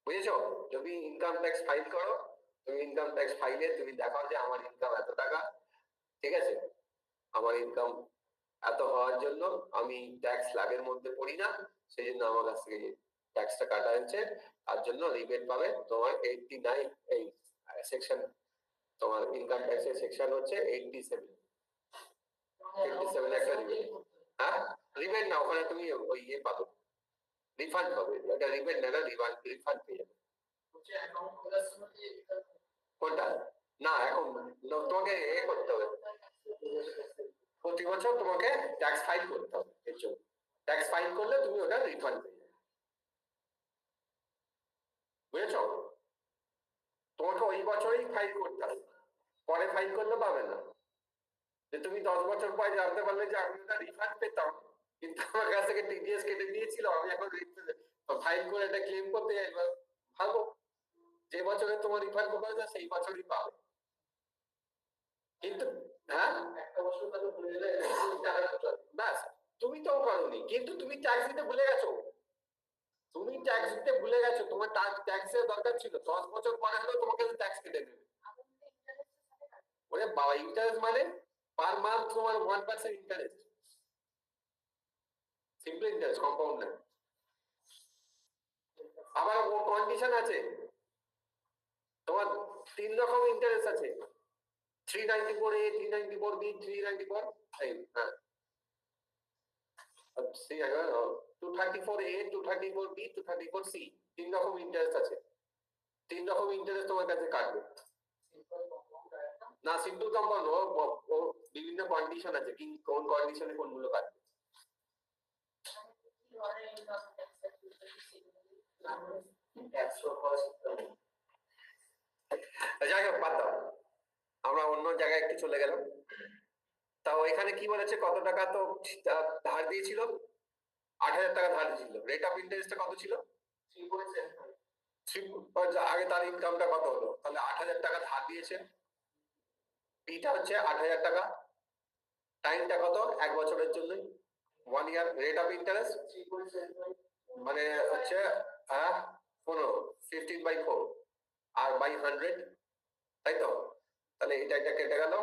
বুঝেছো? যদি ইনকাম ট্যাক্স ফাইল করো, তুমি ইনকাম ট্যাক্স ফাইলে তুমি দেখাও যে আমার ইনকাম এত টাকা, ঠিক আছে, আমার ইনকাম এত হওয়ার জন্য আমি ট্যাক্স স্ল্যাবের মধ্যে পড়ি না, সেই জন্য আমার কাছ থেকে ট্যাক্সটা কাটা হচ্ছে, তার জন্য রিবেট পাবে তোমার 89, এই সেকশন, তোমার ইনকাম ট্যাক্সের সেকশন হচ্ছে 87 একটা রিবেট। হ্যাঁ, রিবেট না, ওখানে তুমি ওই ইয়ে পাবে, রিফান্ড পাবে, এটা রিবেট না, রিফান্ড পেয়ে যাবে। কোনটা? না এখন তোমাকে এ করতে হবে, প্রতি বছর তোমাকে ট্যাক্স ফাইল করতে হবে। এর জন্য ট্যাক্স ফাইল করলে তুমি ওটা রিফান্ড পেয়ে যাবে। বুঝেছো? তোমাকে ওই বছরই ফাইল করতে হবে, পরে ফাইল করলে পাবে না। যে তুমি 10 বছর পরে জানতে পারলে যে আমি ওটা রিফান্ড পেতাম, কিন্তু আমার কাছ থেকে টিডিএস কেটে দিয়েছিল, আমি এখন ফাইল করে এটা ক্লেম করতে যাই, ভালো যে বছরে তোমার রিফান্ড করবে সেই বছরই পাবে। কিন্তু হ্যাঁ, একটা বছর তাহলে ভুলে গেলে ব্যাস, তুমি তো করোনি, কিন্তু তুমি ট্যাক্স দিতে ভুলে গেছো। তুমি ট্যাক্স দিতে ভুলে গেছো, তোমার ট্যাক্সের দরকার ছিল, 10 বছর পরে হলেও তোমাকে ট্যাক্স কেটে দেবে। ওরে বাবা, ইন্টারেস্ট মানে পার মান্থ তোমার 1% ইন্টারেস্ট, সিম্পল ইন্টারেস্ট, কম্পাউন্ড না। আবার ও কন্ডিশন আছে, তোমার 3 রকম ইন্টারেস্ট আছে, 394A, 394B, 394, হ্যাঁ 234A, 234B, 234C, 3 রকম ইন্টারেস্ট আছে। 3 রকম ইন্টারেস্ট তোমার কাছে কাটবে না। সিম্পল কম্পাউন্ড ও বিভিন্ন কন্ডিশন আছে, কি কোন কন্ডিশনে কোনগুলো কাটবে। যাই হোক, বাদ দাও, আমরা অন্য জায়গায় একটু চলে গেলাম। তাও এখানে কি বলেছে, কত টাকা তো ধার দিয়েছিল, 8,000 টাকা ধার দিয়েছিল। রেট অফ ইন্টারেস্টটা কত ছিল? 3.75। আগে তার ইনকামটা কত হলো? তাহলে 8,000 টাকা ধার দিয়েছে, পিটা হচ্ছে 8,000 টাকা, টাইমটা কত? 1 বছরের জন্য, 1 ইয়ার। রেট অফ ইন্টারেস্ট মানে হচ্ছে 15/4 আর বাই 100, তাই তো? তাহলে এটা কেটে গেল,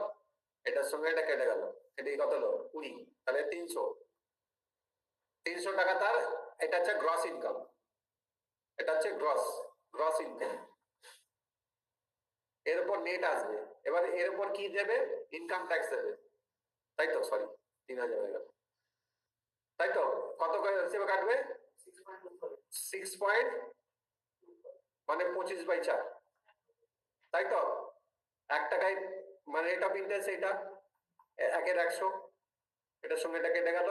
এটার সঙ্গে এটা কেটে গেল, কেটে কত হলো? 20। তাহলে 300 টাকা তার। এটা হচ্ছে গ্রস ইনকাম, এটা হচ্ছে গ্রস ইনকাম। এর উপর নেট আসবে, এবার এর উপর কি দেবে? ইনকাম ট্যাক্স দেবে, তাই তো? সরি, 3,000 হয়ে গেল, তাই তো? কত করে হিসেবে কাটবে? 6 পয়েন্ট, মানে 25/4, তাই তো? 1 টাকায় মানে রেট অফ ইন্টারেস্ট, এটা 1 এর 100, এটার সঙ্গে এটা কেটে গেল,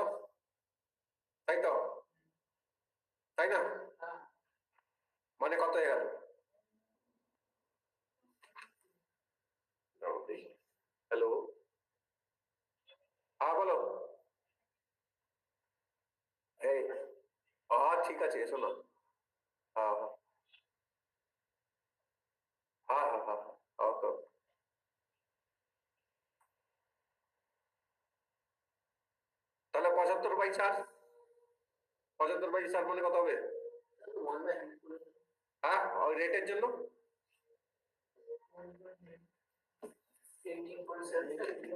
তাই তো? তাই না? মানে কত হয়ে গেল? হ্যালো, হ্যাঁ বলো। এই ঠিক আছে, এসো না। হ্যাঁ হ্যাঁ হ্যাঁ হ্যাঁ হ্যাঁ, ওকে। তাহলে 75/4, 75/4 মানে কত হবে? হ্যাঁ, ওই রেটের জন্য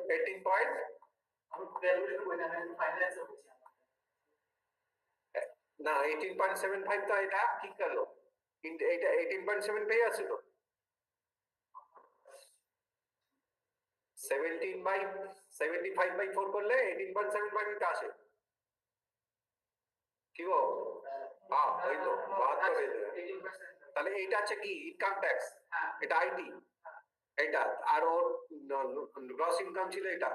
18 পয়েন্ট, না 18.75, তো এটা ঠিক গেল, কিন্তু এটা 18.7 পেয়ে আছে তো। 75/4 করলে 18.75 আসে, কি গো? হ্যাঁ, ওই তো 72 হয়ে যাবে। তাহলে এইটা আছে কি? ইনকাম ট্যাক্স, এটা আইটি, এটা। আর ওর গ্রস ইনকাম ছিল এটা,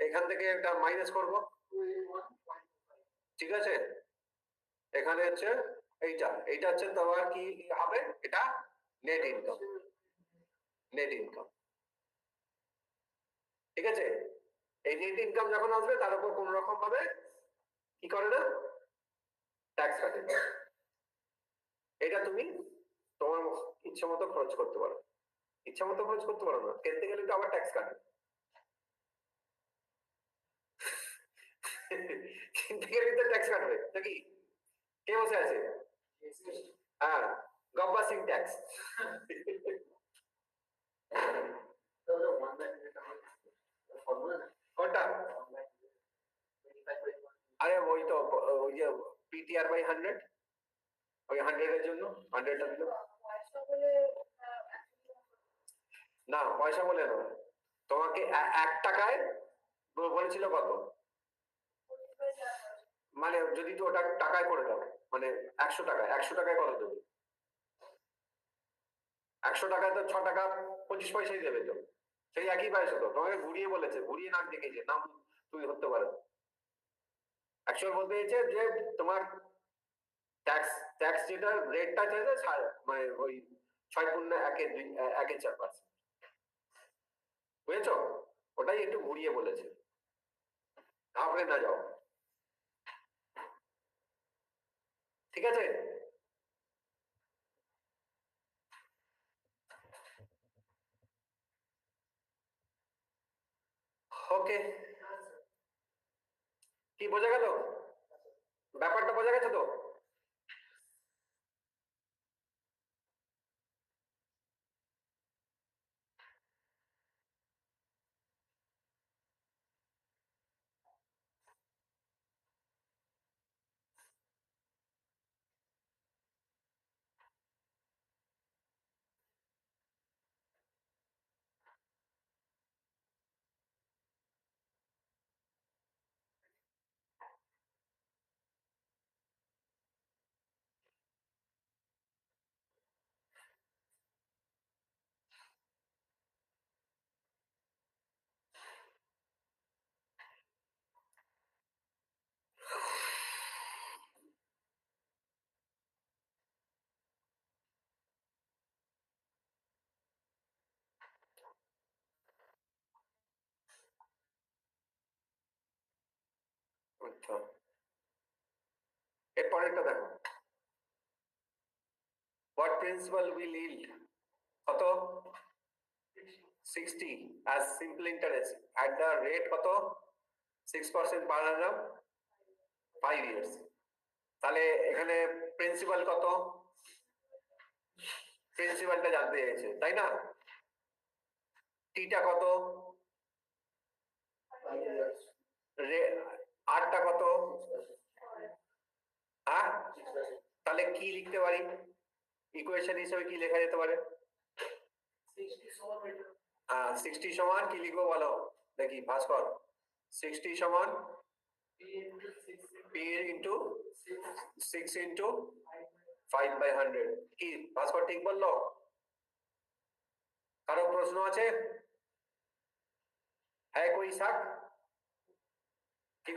এখান থেকে এটা মাইনাস করব, ঠিক আছে? এখানে হচ্ছে এইটা হচ্ছে তোমার কি হবে? এটা নেট ইনকাম, নেট ইনকাম, ঠিক আছে? এই নেট ইনকাম যখন আসবে, তার উপর কোন রকম ভাবে কি করে না, ট্যাক্স কাটে। এটা তুমি তোমার ইচ্ছা মতো খরচ করতে পারো, ইচ্ছা মতো খরচ করতে পারো না, কিনতে গেলে তো আবার ট্যাক্স কাটে। কিনতে গেলে তো ট্যাক্স কাটবে নাকি? কে বসে আছে? হ্যাঁ, গব্বা সিং ট্যাক্স। কোনটা? আরে ওই তো, ওই যে PTR/100, ওই 100 এর জন্য 100টা দিল না, পয়সা বলে না, তোমাকে 1 টাকায় বলেছিল কত, মানে যদি তো ওটা টাকায় করে দাও, মানে 100 টাকায়, 100 টাকায় কত দেবে? 100 টাকায় তো 6 টাকা 25 পয়সাই দেবে তো, সেই একই পয়সা তো। তোমাকে ঘুরিয়ে বলেছে, ঘুরিয়ে নাক দেখেছে, নাম তুমি ধরতে পারো। অ্যাকচুয়াল বলতে চাইছে যে তোমার ট্যাক্স ট্যাক্স যেটা রেটটা চাইছে মানে ওই 6.1-2-1-4%। বুঝেছো? ওটাই একটু ঘুরিয়ে বলেছে, ঘাবড়ে না যাও, ঠিক আছে? ওকে, কি বোঝা গেল? ব্যাপারটা বোঝা গেছে তো? আচ্ছা, এরপরেরটা দেখো, what principal will yield কত 60 as simple interest at the rate কত 6% per annum 5 years। তাহলে এখানে প্রিন্সিপাল কত, প্রিন্সিপালটা জানতে চাইছে তাই না? টিটা কত, আরটা কত, হ্যাঁ? তাহলে কি লিখতে পারি ইকুয়েশন হিসেবে, কি লেখা যেতে পারে? 60 সমান কি লিখবো বলো দেখি ভাস্কর? 60 সমান p ইন্টু 6 ইন্টু 5/100। কি ভাস্কর ঠিক বললো? কারো প্রশ্ন আছে? হ্যাঁ কই শাক, কি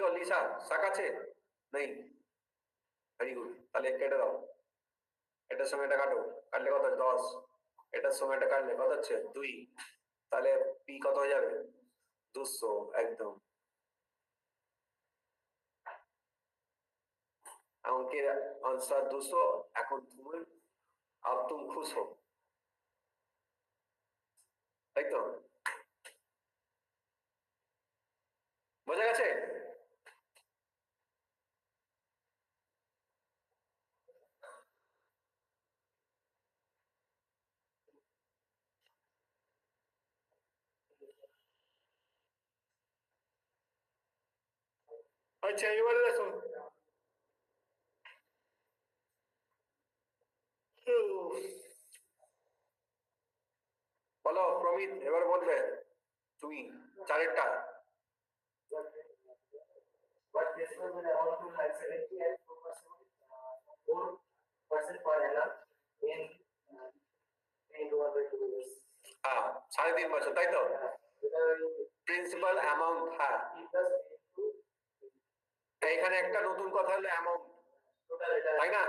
গো লিসা, শাক আছে? নেই, ভেরি গুড, তাহলে কেটে দাও। এটার সঙ্গে এটা কাটো, কাটলে কত 10, এটার সঙ্গে এটা কাটলে কত হচ্ছে 2, তাহলে পি কত হয়ে যাবে 200। একদম অঙ্কের আনসার 200। এখন তুমি আব তুম খুশ হো, তাই তো? বোঝা গেছে? আচ্ছা এবারে দেখো, বলো প্রমিত, এবার বলবে তুমি চারেরটা। But this one will amount to 570 and 4% per annum in 2 years. হ্যাঁ 3.5 বছর, তাই তো? প্রিন্সিপাল অ্যামাউন্ট, হ্যাঁ এখানে একটা নতুন কথা হলো অ্যামাউন্ট, তাই না?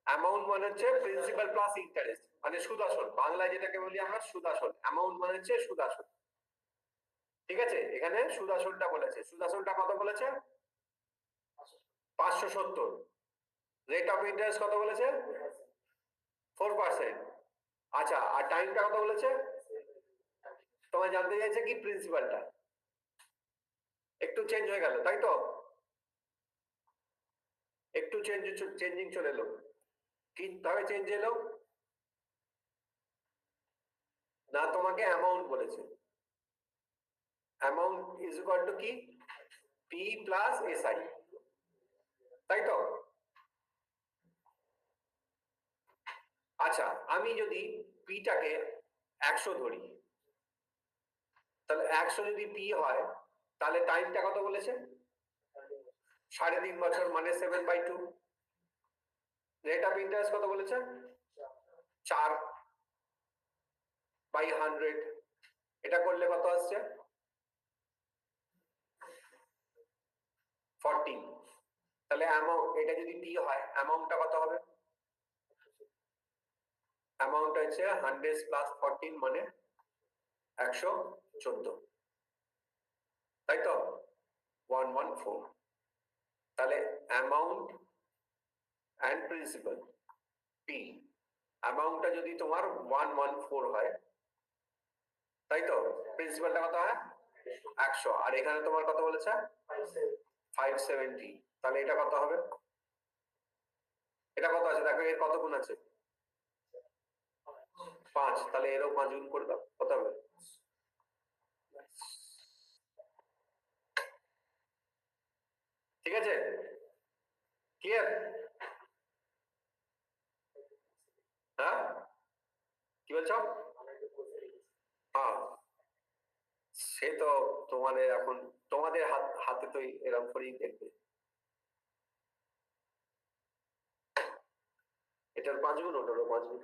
অ্যামাউন্ট মানে হচ্ছে প্রিন্সিপাল প্লাস ইন্টারেস্ট, মানে সুদ আসল, বাংলায় যেটাকে বলি আমরা সুদ আসল। অ্যামাউন্ট মানে হচ্ছে সুদ আসল, ঠিক আছে? এখানে সুদ আসলটা বলেছে, সুদ আসলটা কত বলেছে 570। রেট অফ ইন্টারেস্ট কত বলেছে 4%। আচ্ছা আর টাইমটা কত বলেছে? তোমার জানতে চাইছে কি প্রিন্সিপালটা একটু চেঞ্জ হয়ে গেল, তাই তো? একটু চেঞ্জিং চলে এলো, কিভাবে চেঞ্জ এলো? না তোমাকে অ্যামাউন্ট বলেছে, অ্যামাউন্ট ইজ ইকুয়াল টু কি পি প্লাস এসআই, তাই তো? আচ্ছা আমি যদি পিটাকে 100 ধরি, তাহলে 100 যদি পি হয়, তাহলে টাইমটা কত বলেছে 3.5 বছর, মানে 7/2। রেট অফ ইন্টারেস্ট কত বলেছে 4/100। এটা করলে কত আসছে 14, তাহলে অ্যামাউন্ট, এটা যদি টি হয় অ্যামাউন্টটা কত হবে? অ্যামাউন্ট হচ্ছে 100 প্লাস 14 মানে 114, তাই তো 114। তাহলে অ্যামাউন্ট অ্যান্ড প্রিন্সিপাল পি, অ্যামাউন্টটা যদি তোমার 114 হয়, তাই তো প্রিন্সিপালটা কত হয় 100, আর এখানে তোমার কত বলেছে 570, তাহলে এটা কত হবে? এটা কত আছে দেখো, এর কত গুণ আছে 5, তাহলে এরও 5 গুণ করে দাও, কত হবে? ঠিক আছে, ক্লিয়ার? হ্যাঁ কি বলছো? হ্যাঁ সে তো তোমাদের এখন তোমাদের হাতে তো এরকম করেই দেখবে, এটার 5 গুণ ওটারও 5 গুণ।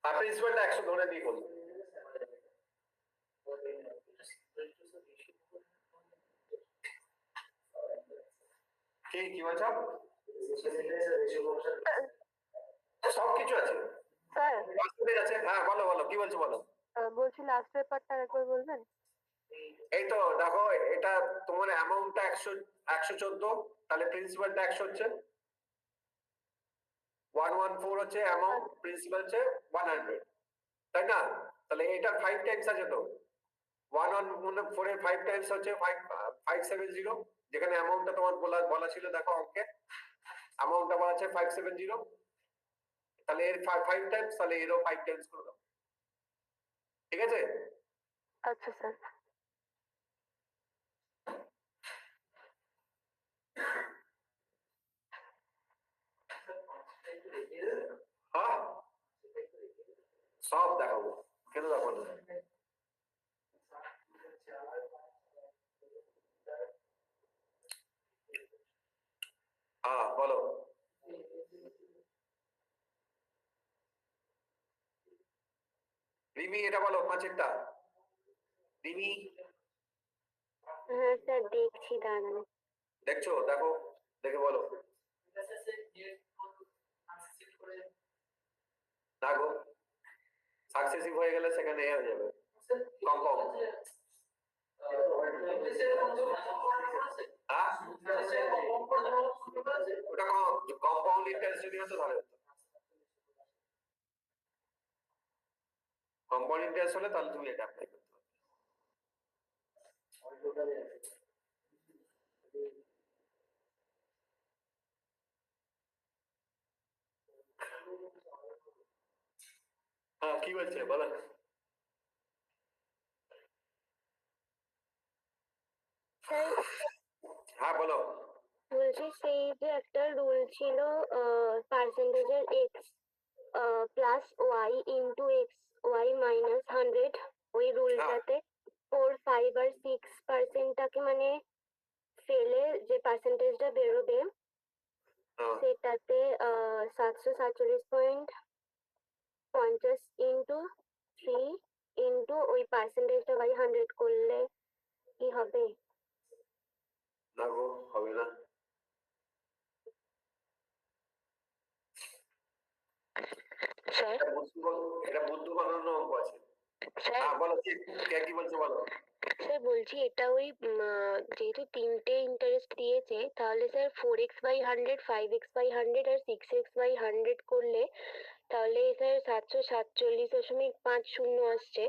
আর প্রিন্সিপালটা 100 ধরে নিয়ে করবে। কি বলছো? সবকিছু আছে, স্যার পার্সেন্টেজ আছে। হ্যাঁ বলো বলো কি বলছো বলো। বলছি লাস্ট পেপারটা একবার বলবেন? এই তো দেখো, এটা তোমার অ্যামাউন্টটা 114, তাহলে প্রিন্সিপালটা 100 হচ্ছে, 114 হচ্ছে অ্যামাউন্ট, প্রিন্সিপাল হচ্ছে 100, তাই না? তাহলে এটা 5 টাইমস আছে তো, 114 এর 5 টাইমস হচ্ছে 570, যেখানে অ্যামাউন্টটা তোমার বলা ছিল দেখো অঙ্কে অ্যামাউন্টটা বলা আছে 570, তাহলে এর 5 টাইমস, তাহলে এরও 5 টাইমস করে দাও, ঠিক আছে? আচ্ছা স্যার। হ্যাঁ সব দেখাবো, কেন দেখাবো না? হ্যাঁ বলো। রিমি এটা বলো, পাঁচেরটা রিমি। হ্যাঁ স্যার দেখছি, দাঁড়ান। দেখছো, দেখো দেখে বলো। না গো, সাকসেসিভ হয়ে গেলে সেখানে এ হয়ে যাবে কম্পাউন্ড। হ্যাঁ ওটা কম্পাউন্ড ইন্টারেস্ট যদি হতো তাহলে হতো, কম্পাউন্ড ইন্টারেস্ট হলে তাহলে তুমি এটা অ্যাপ্লাই করতে পারবে। হ্যাঁ কি বলছে বলো। স্যার হ্যাঁ বলো। বলছি সেই যে একটা রুল ছিল পার্সেন্টেজের x plus y into x y minus 100, ওই রুলটাতে 4, 5 আর 6%টাকে মানে ফেলে যে পার্সেন্টেজটা বেরোবে সেটাতে 747.50 ইন্টু 3 ইন্টু ওই পার্সেন্টেজটা বাই 100 করলে কি হবে? না গো হবে না। স্যার এটা বুদ্ধ বানানো অঙ্ক আছে। স্যার হ্যাঁ বলো কি বলছো বলো। স্যার বলছি এটা ওই যেহেতু তিনটে ইন্টারেস্ট দিয়েছে তাহলে sir 4x by 100, 5x by 100 আর 6x বাই 100 করলে তাহলে স্যার 747.50 আসছে।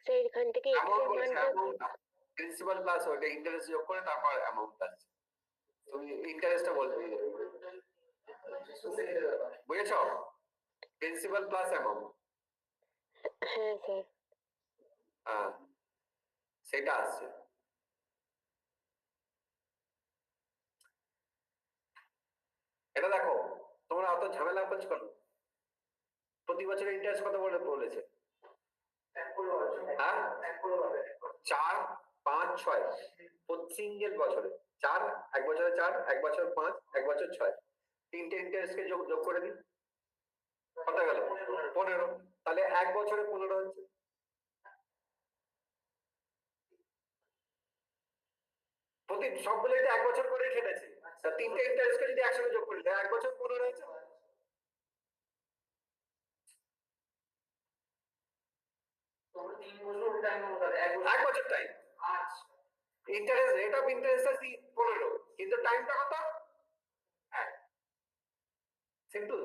স্যার এখান থেকে x এর মানটা প্রিন্সিপাল প্লাস ওটা ইন্টারেস্ট যোগ করে তারপর অ্যামাউন্ট আসছে, তুমি ইন্টারেস্টটা বলবে, বুঝেছো? প্রিন্সিপাল প্লাস অ্যামাউন্ট, হ্যাঁ স্যার। হ্যাঁ সেটা আসছে। এটা দেখো, তোমরা অত ঝামেলা করছো কেন? প্রতি বছরের ইন্টারেস্ট কত বলে বলেছে? হ্যাঁ 4 5 6 সিঙ্গেল বছরে 4, এক বছরে 4, এক বছর 5, এক বছর 6, তিনটে ইন্টারেস্টকে যোগ করে দিই, কত গেল 15। তাহলে এক বছরে 15 হচ্ছে। প্রতি সবগুলো এটা এক বছর করে কেটেছে, তা তিনটে ইন্টারেস্টকে যদি একসাথে যোগ করি তাহলে এক বছর 15 হয়েছে। এক বছর time, interest rate of interest আছে 15, কিন্তু টাইমটা কত? সিম্পল।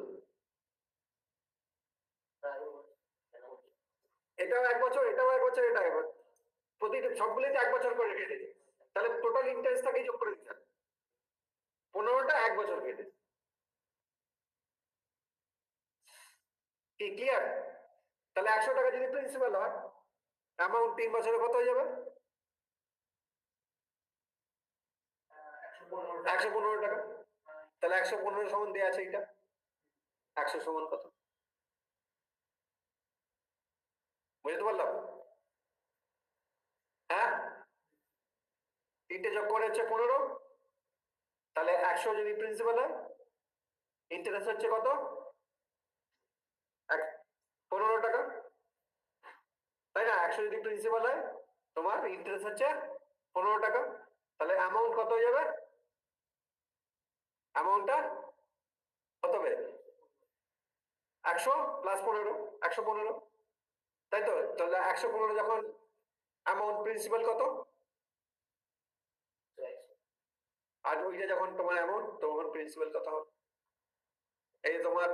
এটাও এক বছর, এটাও এক বছর, এটা এক বছর, প্রতিটা সবগুলোতে এক বছর করে কেটেছে। তাহলে টোটাল ইন্টারেস্টটাকে যোগ করে দিতে 15টা এক বছর কেটেছে। কি ক্লিয়ার? তাহলে 100 টাকা যদি প্রিন্সিপাল হয়, অ্যামাউন্ট 3 বছরে কত হয়ে যাবে? 115 টাকা। তাহলে 115 সমান দেয়া আছে এটা, 100 সমান কত? বুঝতে পারলাম? হ্যাঁ, তিনটে যোগ করে হচ্ছে 15, তাহলে 100 যদি প্রিন্সিপাল হয়, ইন্টারেস্ট হচ্ছে কত? 15 টাকা, তাই না? 100 যদি প্রিন্সিপাল হয়, তোমার ইন্টারেস্ট হচ্ছে 15 টাকা। তাহলে অ্যামাউন্ট কত হয়ে যাবে? অ্যামাউন্টটা কত হবে? 100 প্লাস 15, 115, তাই তো? তাহলে 115 যখন অ্যামাউন্ট, প্রিন্সিপাল কত? আর ওইটা যখন তোমার অ্যামাউন্ট, তখন প্রিন্সিপাল কত হবে? এই তোমার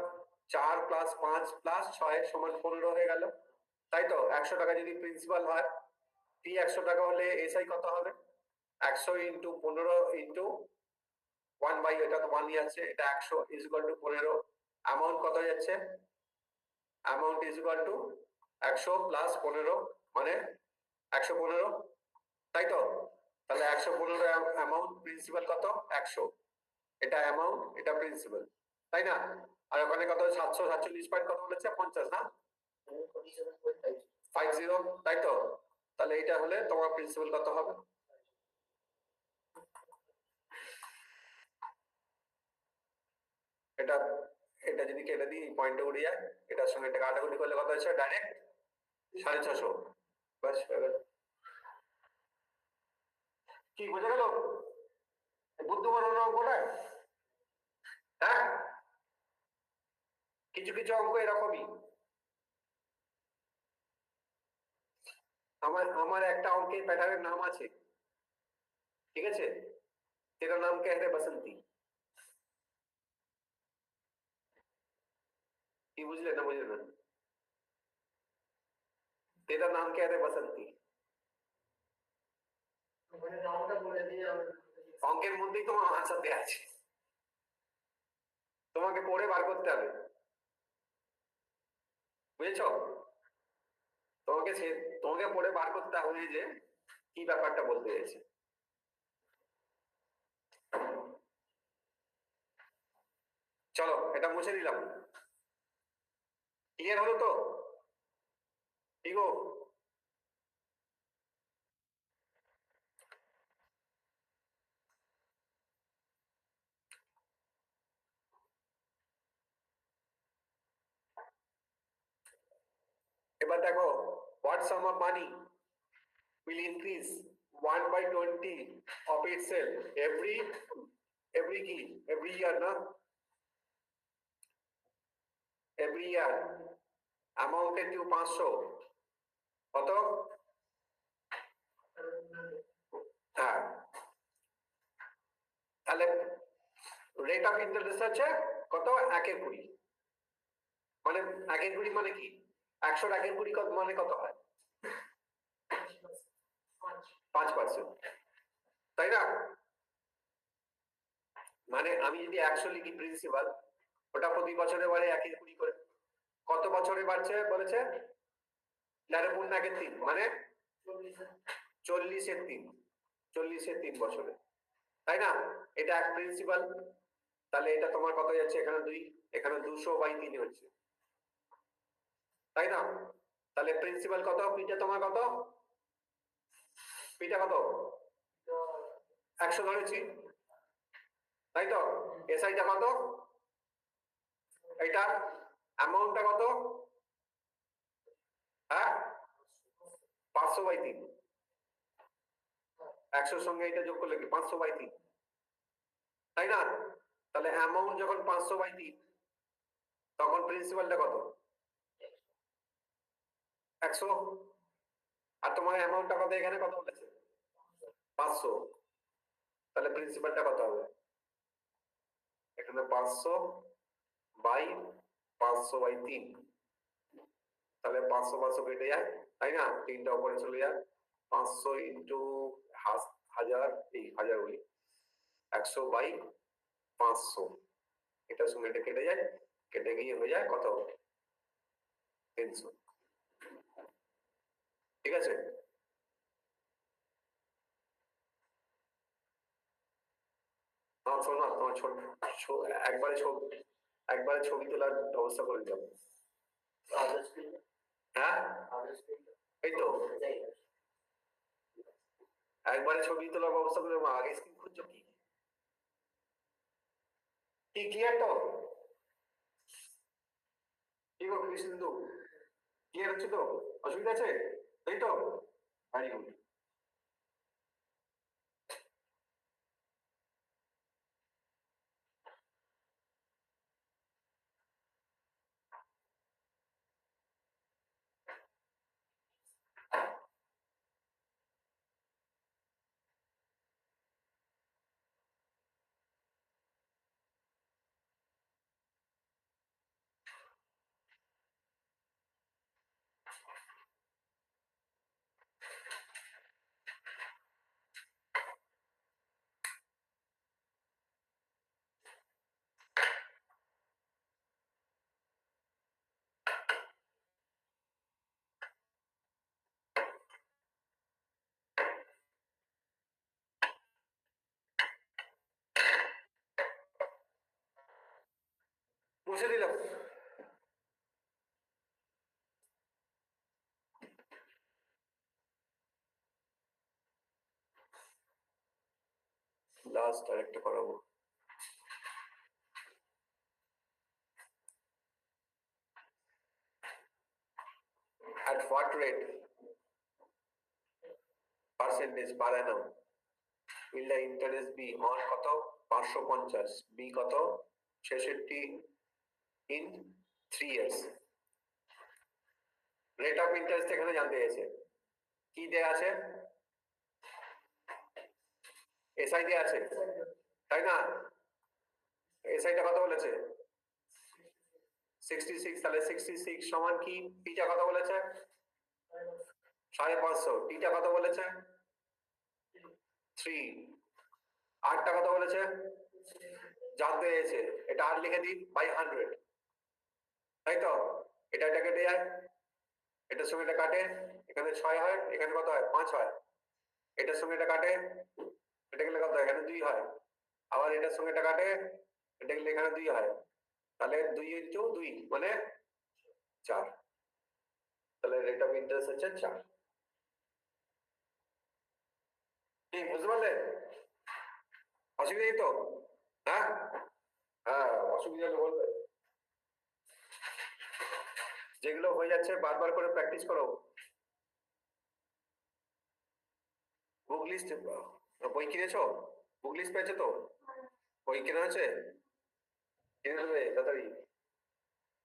4 প্লাস 5 প্লাস 6 সমান 15 হয়ে গেল, তাই তো? 100 টাকা যদি প্রিন্সিপাল হয়, পি 100 টাকা হলে এসআই কত হবে? 100 ইন্টু 15 ইন্টু 1 বাই, এটা তো 1 আছে, এটা 100 ইজ ইকুয়াল টু 15। অ্যামাউন্ট কত যাচ্ছে? Amount is equal two 100 plus 15 মানে 115, তাই তো? তাহলে 115 অ্যামাউন্ট, প্রিন্সিপাল কত? 100, এটা অ্যামাউন্ট, এটা প্রিন্সিপাল, তাই না? আর ওখানে কত? 747 পয়েন্ট কত বলেছে? 50 না? 50, তাই তো? তাহলে এটা হলে তোমার প্রিন্সিপাল কত হবে? এটা এটা যদি কেটে দিই, পয়েন্টে উড়ে যায়, এটার সঙ্গে এটা কাটাকুটি করলে কত হচ্ছে? ডাইরেক্ট 650। বাস হয়ে গেল। কি বোঝা গেল? বুদ্ধিমান অঙ্কটা, হ্যাঁ, কিছু কিছু অঙ্ক এরকমই। আমার একটা অঙ্কের প্যাটার্নের নাম আছে, ঠিক আছে? তেরা নাম কে হে বসন্তি, কি বুঝলে না বুঝলে না? তেরা নাম কে হে বসন্তি, অঙ্কের মধ্যেই তোমার আনসার দেওয়া আছে, তোমাকে পড়ে বার করতে হবে, বুঝেছো? তোমাকে পড়ে বার করতে হবে যে কি ব্যাপারটা বলতে চাইছে। চলো এটা মুছে দিলাম, ক্লিয়ার হলো তো? ঠিক গো? এবার দেখো, what sum of money will increase 1 by 20 of itself every year, না? every year amounted to 500, কত? হ্যাঁ, তাহলে রেট অফ ইন্টারেস্ট আছে কত? 1/20, মানে 1/20 মানে কি? 100 1/20 কত মানে কত হয়? 5%, তাই না? মানে আমি যদি 100 লিখি প্রিন্সিপাল, ওটা প্রতি বছরে বাড়ে 1/20 করে। কত বছরে বাড়ছে বলেছে? 11.3, মানে 40-এর 3 বছরে, তাই না? এটা এক প্রিন্সিপাল, তাহলে এটা তোমার কত যাচ্ছে? এখানে 2, এখানে 200/3 হচ্ছে, তাই না? তাহলে প্রিন্সিপাল কত? পিটা তোমার কত? স্পিডটা কত 100 ধরেছি, তাই তো? এসআইটা কত, এটা অ্যামাউন্টটা কত, হ্যাঁ 500/3, 100 সঙ্গে এটা যোগ করলে কি 500/3, তাই না? তাহলে অ্যামাউন্ট যখন 500/3 তখন প্রিন্সিপালটা কত 100, আর তোমার অ্যামাউন্টটা কত এখানে কত বলেছে 500, তাহলে প্রিন্সিপালটা কত হবে এখানে 500/500/3, তাহলে 500 কেটে যায়, তাই না? তিনটা উপরে চলে যায়, 500 ইন্টু 1000, এই 1000 বলি 100/500, এটার সঙ্গে এটা কেটে যায়, কেটে গিয়ে হয়ে যায় কত 300, ঠিক আছে? শোনো তোমার একবারে ছবি তোলার ব্যবস্থা করে যাবো, হ্যাঁ এই তো একবারে ছবি তোলার ব্যবস্থা করে দেবো। আগে স্ক্রিন খুঁজছো কি ক্লিয়ার তো? কি গো কৃষ্ণেন্দু, ক্লিয়ার হচ্ছে তো? অসুবিধা আছে তাই তো? Very good. মুছে দিলাম। লাস্ট আরেকটা করাবো। At what rate percentage per annum will the interest be on কত 550, b কত 66 in 3 years? Rate of interest এখানে জানতে চাইছে, কি দেয়া আছে? এসআই দেয়া আছে, তাই না? এসআইটা কত বলেছে 66, তাহলে 66 সমান কি, পিটা কত বলেছে 550, টিটা কত বলেছে 3, আরটা কত বলেছে জানতে চাইছে, এটা আর লিখে দিই বাই 100, তাই তো? এটা কেটে যায়, এটার সঙ্গে এটা কাটে, এখানে 6 হয়, এখানে কত হয় 5 হয়, এটার সঙ্গে এটা কাটে, এটা গেলে কত হয় এখানে 2 হয়, আবার এটার সঙ্গে এটা কাটে, এটা গেলে এখানে 2 হয়, তাহলে 2 ইন্টু 2 মানে 4, তাহলে রেট অফ ইন্টারেস্ট হচ্ছে 4। কি বুঝতে পারলে? অসুবিধা নেই তো? হ্যাঁ হ্যাঁ, অসুবিধা হলে বলবে। যেগুলো হয়ে যাচ্ছে বারবার করে প্র্যাকটিস করো। বুক লিস্ট বই কিনেছো? বুক লিস্ট পেয়েছো তো? বই কেনা আছে, কিনে নেবে তাড়াতাড়ি,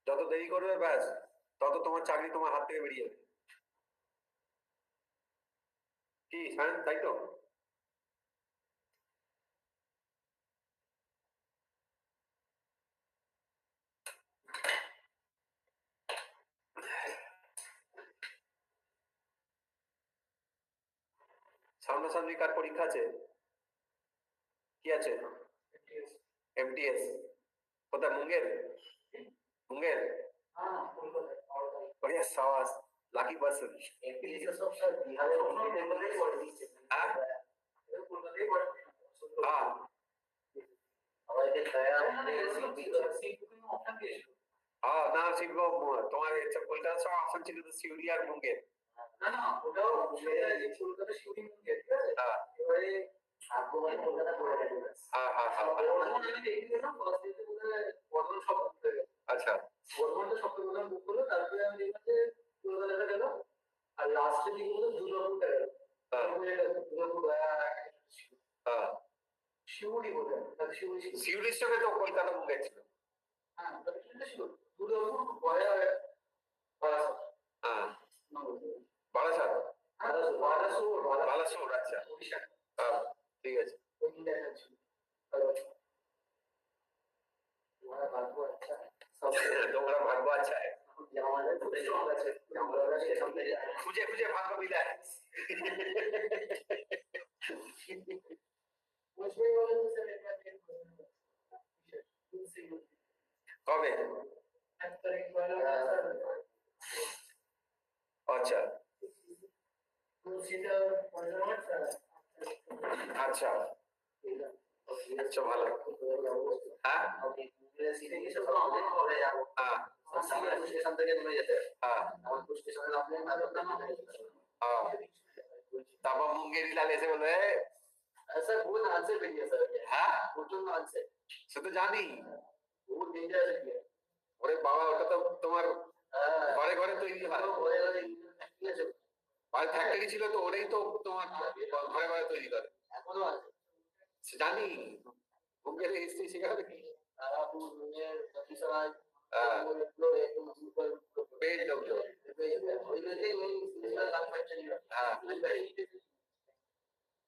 যত দেরি করবে ব্যাস তত তোমার চাকরি তোমার হাত থেকে বেরিয়ে যাবে। কি হ্যাঁ তাই তো? সামনাসামনি কার পরীক্ষা আছে? কি আছে? এমটিএস। কোথায়? মুঙ্গের? মুঙ্গের? बढ़िया शाबाश, লাকি পার্সন। হ্যাঁ হ্যাঁ হ্যাঁ, না শিখবো তোমার কলকাতা সব অপশন ছিল তো সিউড়ি আর মুঙ্গের। না ওটাও কলকাতা শিউরি মুঙ্গের, ঠিক হ্যাঁ এবারে আগ্রবাড়ি কলকাতা করে গেছে হ্যাঁ হ্যাঁ হ্যাঁ বর্ধমান আমি দেখি না ফার্স্ট ডেতে বোধহয় বর্ধমান সব বুক হয়ে গেছে আচ্ছা বর্ধমানটা সব প্রোগ্রাম বুক হলো তারপরে আমি দেখলাম যে কলকাতাটা গেল আর লাস্টে দিকে হলো দুর্গাপুরটা গেল দুর্গাপুর হ্যাঁ শিউড়ি বোধহয় শিউড়ি সিউড়ি স্টেশনে তো কলকাতা বুক গেছিল হ্যাঁ দুর্গাপুর গয়া বারাসাত হ্যাঁ বারাসাত বারাসুর বালাসোর আচ্ছা ওড়িশা হ্যাঁ ঠিক আছে ওই দেখা ছিল तुम्हारा भाग्य अच्छा है তোমরা ভাগ্য আচ্ছা है हमारा तो स्ट्रांग আছে আমরা স্টেশন থেকে খুঁজে খুঁজে ভাগ্য মিলায় मुझे वाले से लेकर কবে আচ্ছা আচ্ছা আচ্ছা ভালো হ্যাঁ হ্যাঁ স্টেশন থেকে নেমে যেতে হ্যাঁ আমাদের স্টেশনে নামলে হ্যাঁ তারপর মুঙ্গেরি লাল এসে বলে ऐसा बहुत आंसर भी दिया सर হ্যাঁ टोटल आंसर সে তো জানি बहुत डेंजरस है ওরে বাবা ওটা তো তোমার ঘরে ঘরে তৈরি হয় আর ফ্যাক্টরি ছিল তো ওরাই তো তোমার ঘরে ঘরে তৈরি করে এখনো আছে সে জানি মুঙ্গেরি হিস্ট্রি শেখাবে কি তারাপুর রুমের সতীশরাজ হ্যাঁ এগুলো একদম সুপার পেট লোকজন ওইগুলোতেই মেইন স্পেশাল কনফেকশন হ্যাঁ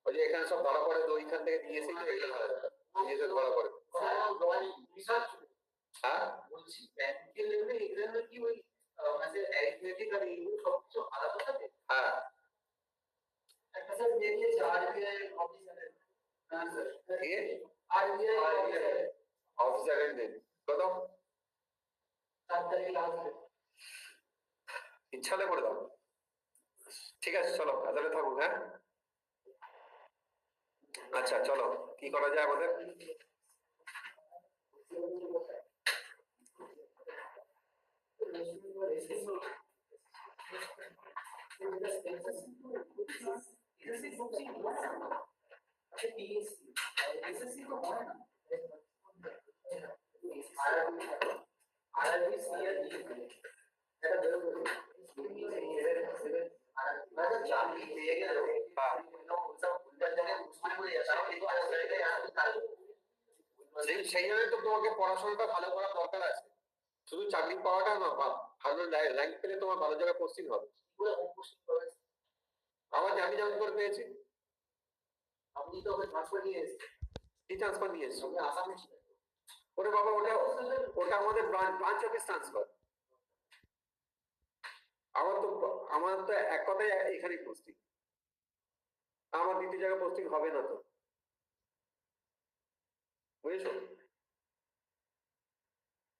ওই যে এখানে সব ধরা পড়ে তো ওইখান থেকে নিয়ে এসে নিয়ে ধরা পড়ে হ্যাঁ বলছি ব্যাংকের লেভেলে এখানে কি ওই মানে অ্যারিথমেটিক আর এইগুলো সবকিছু আলাদা থাকে হ্যাঁ একটা স্যার বেরিয়েছে আরবিআই অফিসারের হ্যাঁ স্যার কে আরবিআই অফিসারের নেই কত 7 তারিখ লাস্ট ইচ্ছা হলে করে দাও ঠিক আছে চলো আদারে থাকুক হ্যাঁ আচ্ছা চলো কি করা যায় আমাদের সেই জন্য তো তোমাকে পড়াশোনাটা ভালো করা দরকার আছে শুধু চাকরি পাওয়াটা না ভালো র্যাঙ্ক পেলে তোমার ভালো জায়গায় পোস্টিং হবে আমার আমি যেমন করে পেয়েছি আপনি তো ওকে ট্রান্সফার নিয়ে এসেছেন কি ট্রান্সফার নিয়ে এসছো আপনি আসামে ছিলেন ওরে বাবা ওটা ওটা আমাদের ব্রাঞ্চ অফিস ট্রান্সফার আমার তো এক কথায় এখানেই পোস্টিং আমার দ্বিতীয় জায়গায় পোস্টিং হবে না তো বুঝেছো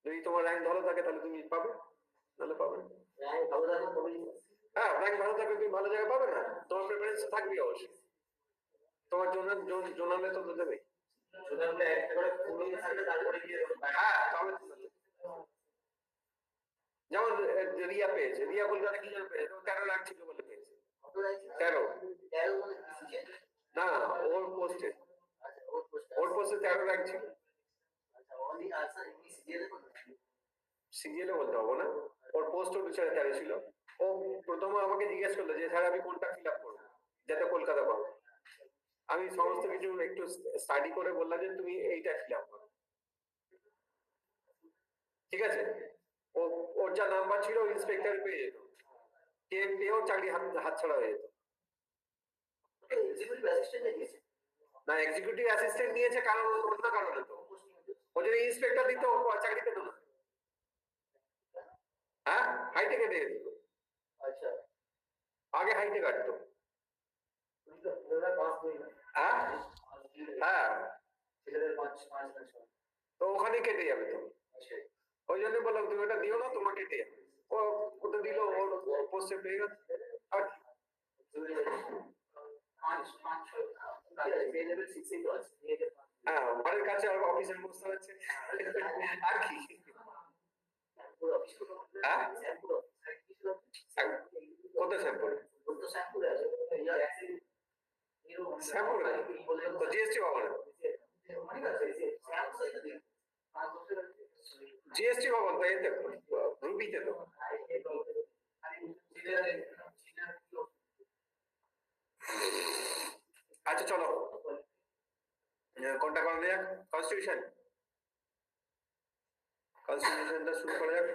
যদি তোমার র্যাঙ্ক ভালো থাকে তাহলে তুমি পাবে নাহলে পাবে না ভালো থাকবে তবেই হ্যাঁ র্যাঙ্ক ভালো থাকবে তুমি ভালো জায়গায় পাবে না তোমার প্রেফারেন্স থাকবে অবশ্যই তোমার জোনালে তো দেবে জোনালে একটা করে ফুল থাকলে তারপরে গিয়ে হ্যাঁ তবে যেমন রিয়া পেয়েছে রিয়া কলকাতা কি জন্য পেয়েছে 13 লাখ ছিল বলে পেয়েছে 13 মানে কি না ওর পোস্টে আচ্ছা ওর পোস্টে 13 লাখ ছিল আচ্ছা ওই আনসার ইংলিশ দিয়ে দেখুন সিরিয়ালে বলতে হবে না ওর পোস্ট অনুসারে 13 ছিল ও প্রথমে আমাকে জিজ্ঞেস করলো যে স্যার আমি কোনটা ফিল আপ করবো যাতে কলকাতা পাবো আমি সমস্ত কিছু একটু স্টাডি করে বললাম যে তুমি এইটা ফিল আপ করো ঠিক আছে ও ওর যা নাম্বার ছিল ইন্সপেক্টর পেয়ে যেত কে পেয়েও চাকরি হাতছাড়া হয়ে যেত এক্সিকিউটিভ অ্যাসিস্ট্যান্ট দিয়েছে না এক্সিকিউটিভ অ্যাসিস্ট্যান্ট নিয়েছে কারণ অন্য কারণে তো ও যদি ইন্সপেক্টর দিত চাকরি পেত না হ্যাঁ হাইটে কেটে দিত আচ্ছা আগে হাইটে কাটতো তুমি তো পুরোটা পাস করি না হ্যাঁ হ্যাঁ ছেলেদের 5 তো ওখানে কেটে যাবে তো আচ্ছা ওই জন্য বললাম তুমি এটা দিও না তোমাকে কেটে যাবে ও ওটা দিল ওর পোস্টে পেয়ে গেছে আর হ্যাঁ বাড়ির কাছে আর অফিসের বসতে হচ্ছে আর কি হ্যাঁ কত স্যাম্পল শ্যামপুর তো জিএসটি ভবনে জিএসটি ভবন তো এতে রুবিতে তো আচ্ছা চলো কোনটা করা যাক কনস্টিটিউশনটা শুরু করা যাক